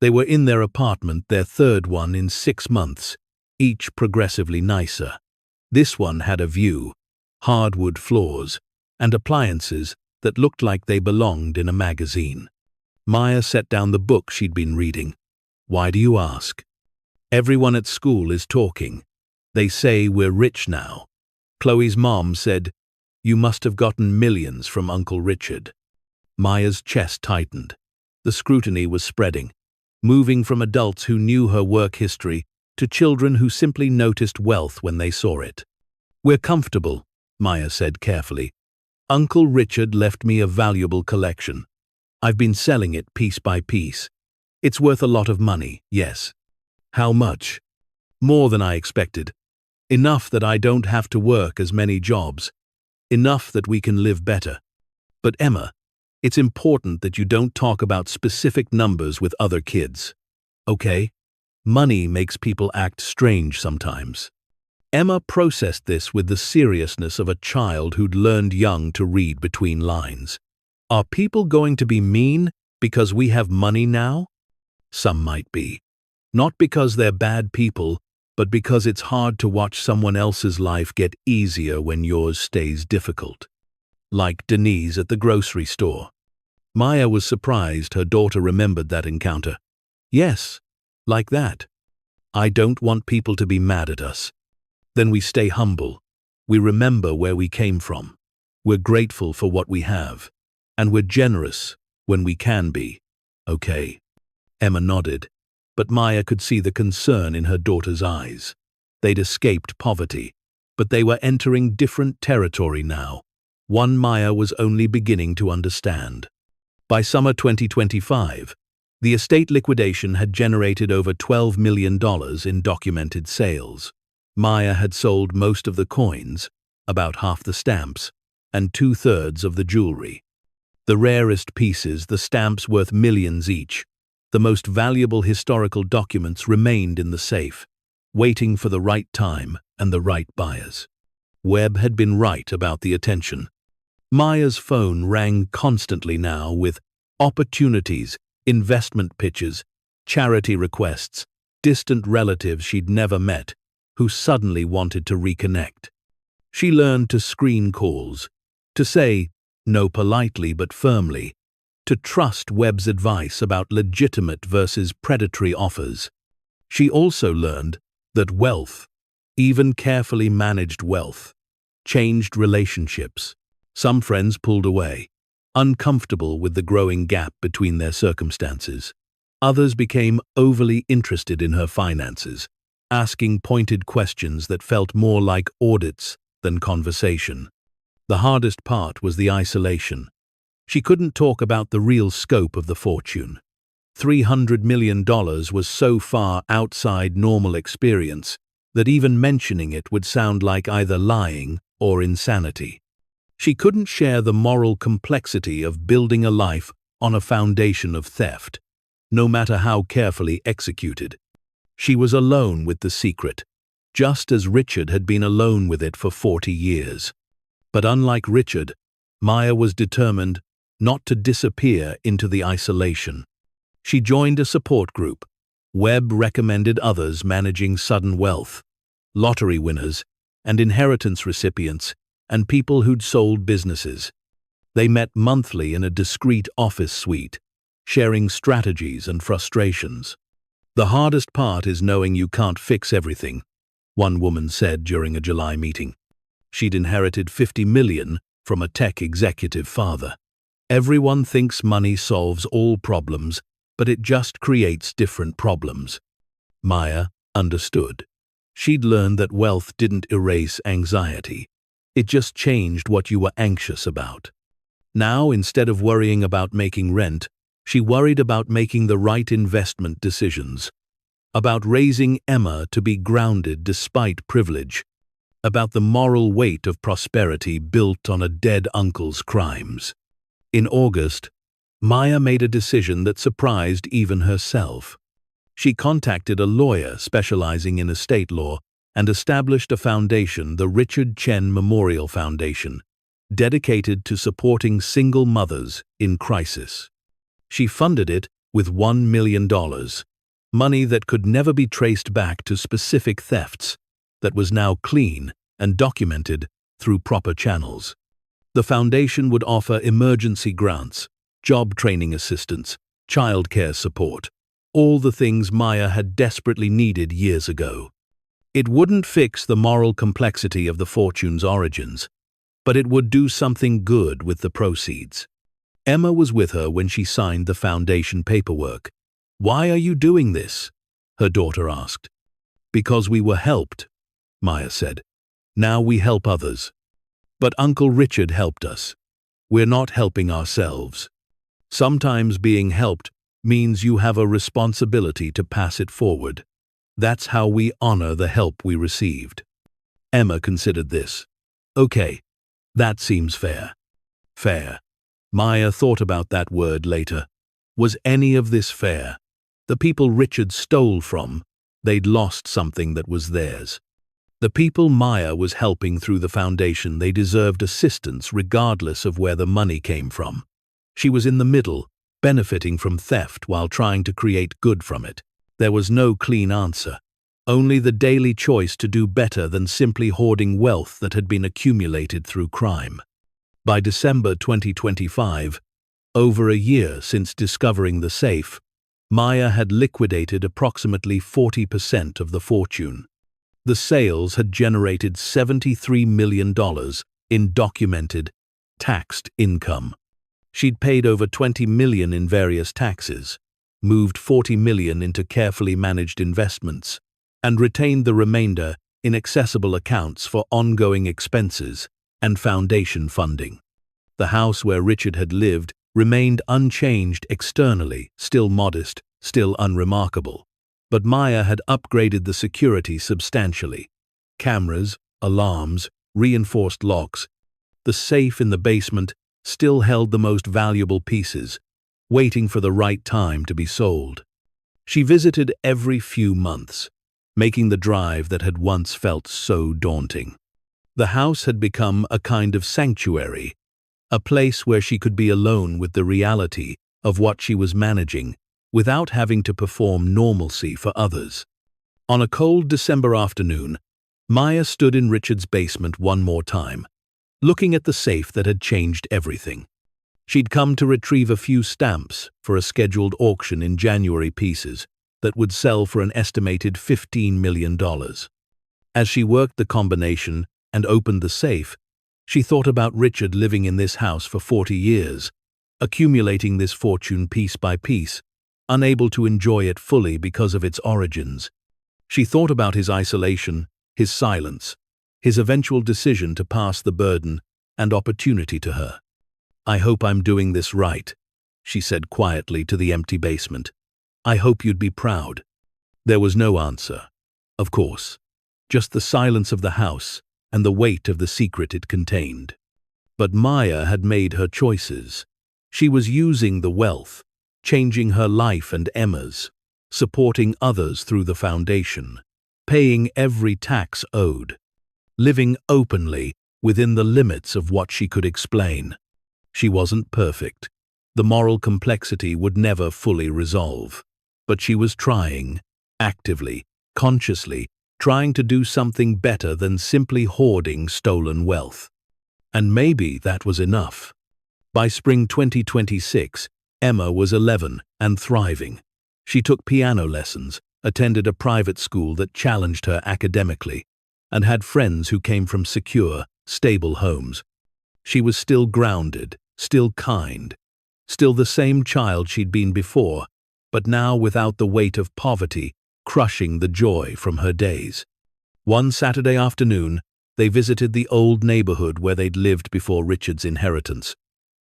They were in their apartment, their third one in 6 months, each progressively nicer. This one had a view, hardwood floors, and appliances that looked like they belonged in a magazine. Maya set down the book she'd been reading. "Why do you ask?" "Everyone at school is talking. They say we're rich now." Chloe's mom said, "You must have gotten millions from Uncle Richard." Maya's chest tightened. The scrutiny was spreading, moving from adults who knew her work history to children who simply noticed wealth when they saw it. "We're comfortable," Maya said carefully. "Uncle Richard left me a valuable collection. I've been selling it piece by piece. It's worth a lot of money, yes." "How much?" "More than I expected. Enough that I don't have to work as many jobs. Enough that we can live better. But Emma, it's important that you don't talk about specific numbers with other kids. Okay? Money makes people act strange sometimes." Emma processed this with the seriousness of a child who'd learned young to read between lines. "Are people going to be mean because we have money now?" "Some might be. Not because they're bad people, but because it's hard to watch someone else's life get easier when yours stays difficult." Like Denise at the grocery store. Maya was surprised her daughter remembered that encounter. "Yes, like that. I don't want people to be mad at us. Then we stay humble. We remember where we came from. We're grateful for what we have. And we're generous when we can be. Okay?" Emma nodded, but Maya could see the concern in her daughter's eyes. They'd escaped poverty, But they were entering different territory now, one Maya was only beginning to understand. By summer 2025, the estate liquidation had generated over $12 million in documented sales. Maya had sold most of the coins, about half the stamps, and 2/3 of the jewelry. The rarest pieces, the stamps worth millions each, the most valuable historical documents remained in the safe, waiting for the right time and the right buyers. Webb had been right about the attention. Maya's phone rang constantly now with opportunities, investment pitches, charity requests, distant relatives she'd never met who suddenly wanted to reconnect. She learned to screen calls, to say no politely but firmly, to trust Webb's advice about legitimate versus predatory offers. She also learned that wealth, even carefully managed wealth, changed relationships. Some friends pulled away, uncomfortable with the growing gap between their circumstances. Others became overly interested in her finances, asking pointed questions that felt more like audits than conversation. The hardest part was the isolation. She couldn't talk about the real scope of the fortune. $300 million was so far outside normal experience that even mentioning it would sound like either lying or insanity. She couldn't share the moral complexity of building a life on a foundation of theft, no matter how carefully executed. She was alone with the secret, just as Richard had been alone with it for 40 years. But unlike Richard, Maya was determined not to disappear into the isolation. She joined a support group. Webb recommended others managing sudden wealth, lottery winners, and inheritance recipients, and people who'd sold businesses. They met monthly in a discreet office suite, sharing strategies and frustrations. "The hardest part is knowing you can't fix everything," one woman said during a July meeting. She'd inherited $50 million from a tech executive father. "Everyone thinks money solves all problems, but it just creates different problems." Maya understood. She'd learned that wealth didn't erase anxiety. It just changed what you were anxious about. Now, instead of worrying about making rent, she worried about making the right investment decisions, about raising Emma to be grounded despite privilege, about the moral weight of prosperity built on a dead uncle's crimes. In August, Maya made a decision that surprised even herself. She contacted a lawyer specializing in estate law and established a foundation, the Richard Chen Memorial Foundation, dedicated to supporting single mothers in crisis. She funded it with $1 million, money that could never be traced back to specific thefts, that was now clean and documented through proper channels. The foundation would offer emergency grants, job training assistance, childcare support, all the things Maya had desperately needed years ago. It wouldn't fix the moral complexity of the fortune's origins, but it would do something good with the proceeds. Emma was with her when she signed the foundation paperwork. "Why are you doing this?" her daughter asked. "Because we were helped," Maya said. "Now we help others. But Uncle Richard helped us. We're not helping ourselves. Sometimes being helped means you have a responsibility to pass it forward. That's how we honor the help we received." Emma considered this. "Okay, that seems fair." Fair. Maya thought about that word later. Was any of this fair? The people Richard stole from, they'd lost something that was theirs. The people Maya was helping through the foundation, they deserved assistance regardless of where the money came from. She was in the middle, benefiting from theft while trying to create good from it. There was no clean answer, only the daily choice to do better than simply hoarding wealth that had been accumulated through crime. By December 2025, over a year since discovering the safe, Maya had liquidated approximately 40% of the fortune. The sales had generated $73 million in documented, taxed income. She'd paid over $20 million in various taxes, moved $40 million into carefully managed investments, and retained the remainder inaccessible accounts for ongoing expenses, and foundation funding. The house where Richard had lived remained unchanged externally, still modest, still unremarkable. But Maya had upgraded the security substantially. Cameras, alarms, reinforced locks. The safe in the basement still held the most valuable pieces, waiting for the right time to be sold. She visited every few months, making the drive that had once felt so daunting. The house had become a kind of sanctuary, a place where she could be alone with the reality of what she was managing without having to perform normalcy for others. On a cold December afternoon, Maya stood in Richard's basement one more time, looking at the safe that had changed everything. She'd come to retrieve a few stamps for a scheduled auction in January pieces that would sell for an estimated $15 million. As she worked the combination and opened the safe, she thought about Richard living in this house for 40 years, accumulating this fortune piece by piece, unable to enjoy it fully because of its origins. She thought about his isolation, his silence, his eventual decision to pass the burden and opportunity to her. "I hope I'm doing this right," she said quietly to the empty basement. "I hope you'd be proud." There was no answer, of course, just the silence of the house and the weight of the secret it contained. But Maya had made her choices. She was using the wealth, changing her life and Emma's, supporting others through the foundation, paying every tax owed, living openly within the limits of what she could explain. She wasn't perfect. The moral complexity would never fully resolve. But she was trying, actively, consciously, trying to do something better than simply hoarding stolen wealth. And maybe that was enough. By spring 2026, Emma was 11 and thriving. She took piano lessons, attended a private school that challenged her academically, and had friends who came from secure, stable homes. She was still grounded, still kind, still the same child she'd been before, but now without the weight of poverty crushing the joy from her days. One Saturday afternoon, they visited the old neighborhood where they'd lived before Richard's inheritance.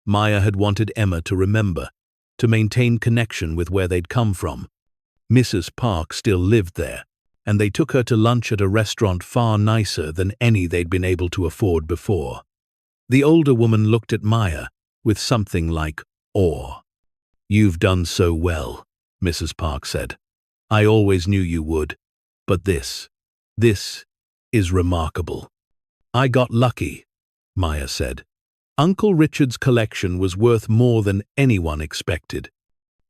Maya had wanted Emma to remember, to maintain connection with where they'd come from. Mrs. Park still lived there, and they took her to lunch at a restaurant far nicer than any they'd been able to afford before. The older woman looked at Maya with something like awe. "You've done so well," Mrs. Park said. "I always knew you would, but this is remarkable." "I got lucky," Maya said. "Uncle Richard's collection was worth more than anyone expected."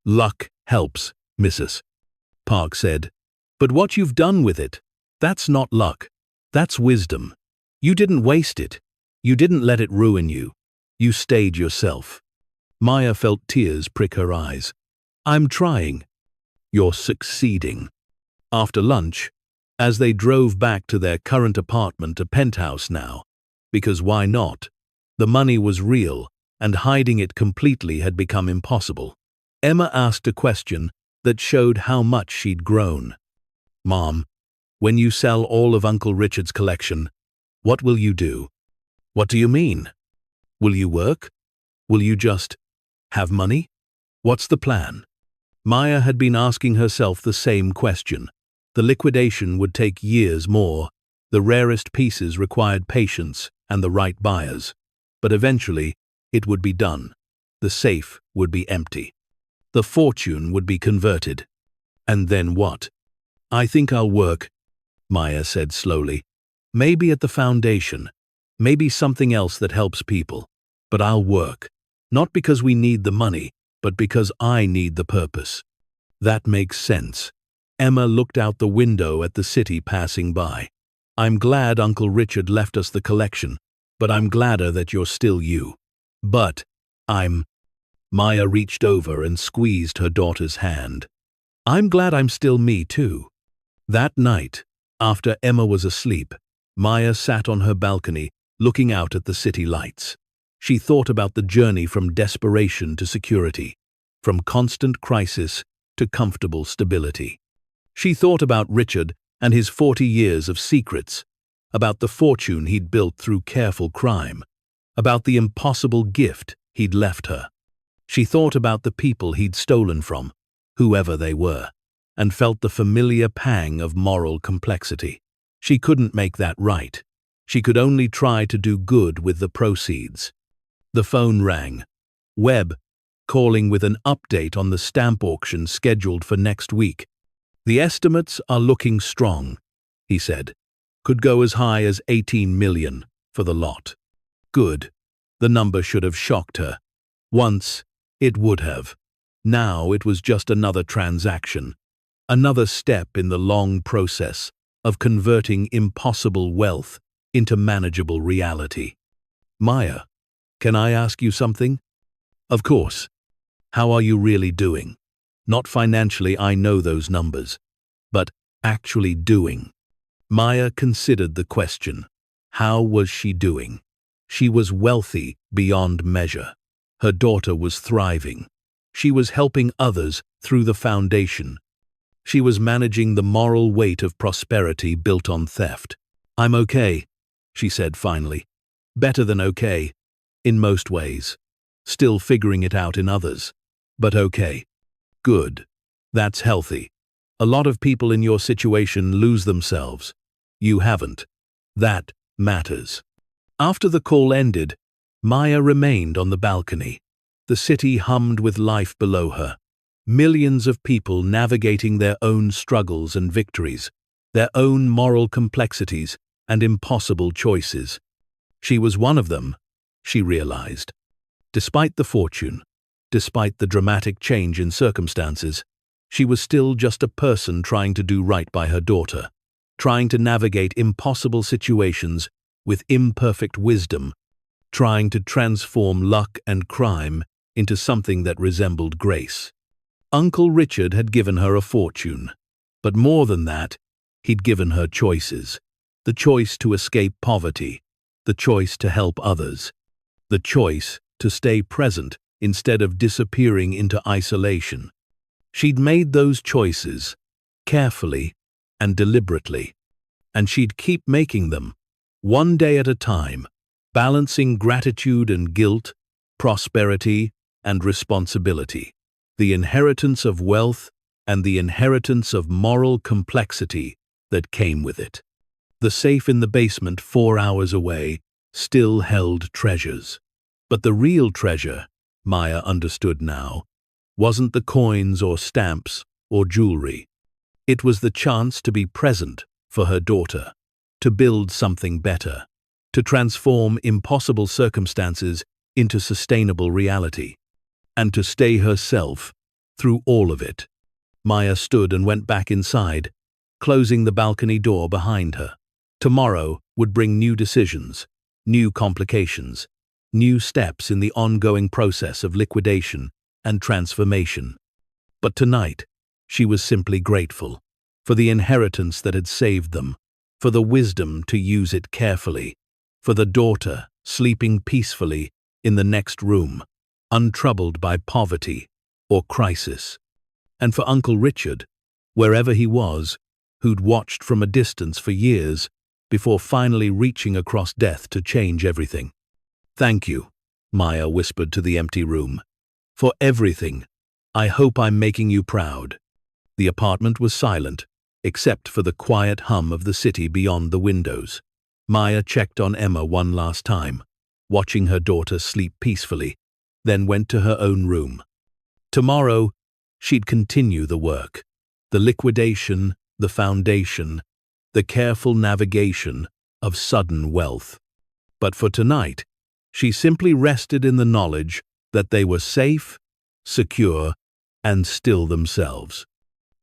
"Luck helps," Mrs. Park said. "But what you've done with it, that's not luck. That's wisdom. You didn't waste it. You didn't let it ruin you. You stayed yourself." Maya felt tears prick her eyes. "I'm trying." "You're succeeding." After lunch, as they drove back to their current apartment, a penthouse now, because why not? The money was real, and hiding it completely had become impossible. Emma asked a question that showed how much she'd grown. "Mom, when you sell all of Uncle Richard's collection, what will you do?" "What do you mean? Will you work? Will you just have money? What's the plan?" Maya had been asking herself the same question. The liquidation would take years more. The rarest pieces required patience and the right buyers. But eventually, it would be done. The safe would be empty. The fortune would be converted. And then what? "I think I'll work," Maya said slowly. "Maybe at the foundation. Maybe something else that helps people. But I'll work. Not because we need the money, but because I need the purpose." "That makes sense." Emma looked out the window at the city passing by. "I'm glad Uncle Richard left us the collection, but I'm gladder that you're still you." "But Maya reached over and squeezed her daughter's hand. "I'm glad I'm still me too." That night, after Emma was asleep, Maya sat on her balcony looking out at the city lights. She thought about the journey from desperation to security, from constant crisis to comfortable stability. She thought about Richard and his 40 years of secrets, about the fortune he'd built through careful crime, about the impossible gift he'd left her. She thought about the people he'd stolen from, whoever they were, and felt the familiar pang of moral complexity. She couldn't make that right. She could only try to do good with the proceeds. The phone rang. Webb, calling with an update on the stamp auction scheduled for next week. "The estimates are looking strong," he said. "Could go as high as 18 million for the lot." Good. The number should have shocked her. Once, it would have. Now it was just another transaction, another step in the long process of converting impossible wealth into manageable reality. "Maya, can I ask you something?" "Of course. How are you really doing? Not financially, I know those numbers, but actually doing." Maya considered the question. How was she doing? She was wealthy beyond measure. Her daughter was thriving. She was helping others through the foundation. She was managing the moral weight of prosperity built on theft. "I'm okay," she said finally. "Better than okay, in most ways. Still figuring it out in others, but okay." "Good. That's healthy. A lot of people in your situation lose themselves. You haven't. That matters." After the call ended, Maya remained on the balcony. The city hummed with life below her. Millions of people navigating their own struggles and victories, their own moral complexities and impossible choices. She was one of them, she realized. Despite the fortune, despite the dramatic change in circumstances, she was still just a person trying to do right by her daughter, trying to navigate impossible situations with imperfect wisdom, trying to transform luck and crime into something that resembled grace. Uncle Richard had given her a fortune, but more than that, he'd given her choices. The choice to escape poverty, the choice to help others, the choice to stay present instead of disappearing into isolation. She'd made those choices, carefully and deliberately, and she'd keep making them, one day at a time, balancing gratitude and guilt, prosperity and responsibility, the inheritance of wealth and the inheritance of moral complexity that came with it. The safe in the basement 4 hours away still held treasures. But the real treasure, Maya understood now, wasn't the coins or stamps or jewelry. It was the chance to be present for her daughter, to build something better, to transform impossible circumstances into sustainable reality, and to stay herself through all of it. Maya stood and went back inside, closing the balcony door behind her. Tomorrow would bring new decisions, new complications, new steps in the ongoing process of liquidation and transformation. But tonight, she was simply grateful for the inheritance that had saved them, for the wisdom to use it carefully, for the daughter sleeping peacefully in the next room, untroubled by poverty or crisis, and for Uncle Richard, wherever he was, who'd watched from a distance for years before finally reaching across death to change everything. "Thank you," Maya whispered to the empty room. "For everything. I hope I'm making you proud." The apartment was silent, except for the quiet hum of the city beyond the windows. Maya checked on Emma one last time, watching her daughter sleep peacefully, then went to her own room. Tomorrow, she'd continue the work, the liquidation, the foundation, the careful navigation of sudden wealth. But for tonight, she simply rested in the knowledge that they were safe, secure, and still themselves.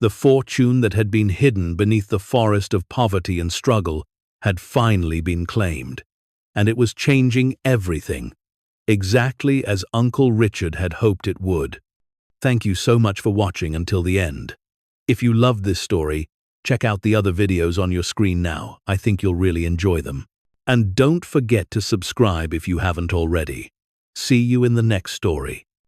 The fortune that had been hidden beneath the forest of poverty and struggle had finally been claimed, and it was changing everything, exactly as Uncle Richard had hoped it would. Thank you so much for watching until the end. If you loved this story, check out the other videos on your screen now. I think you'll really enjoy them. And don't forget to subscribe if you haven't already. See you in the next story.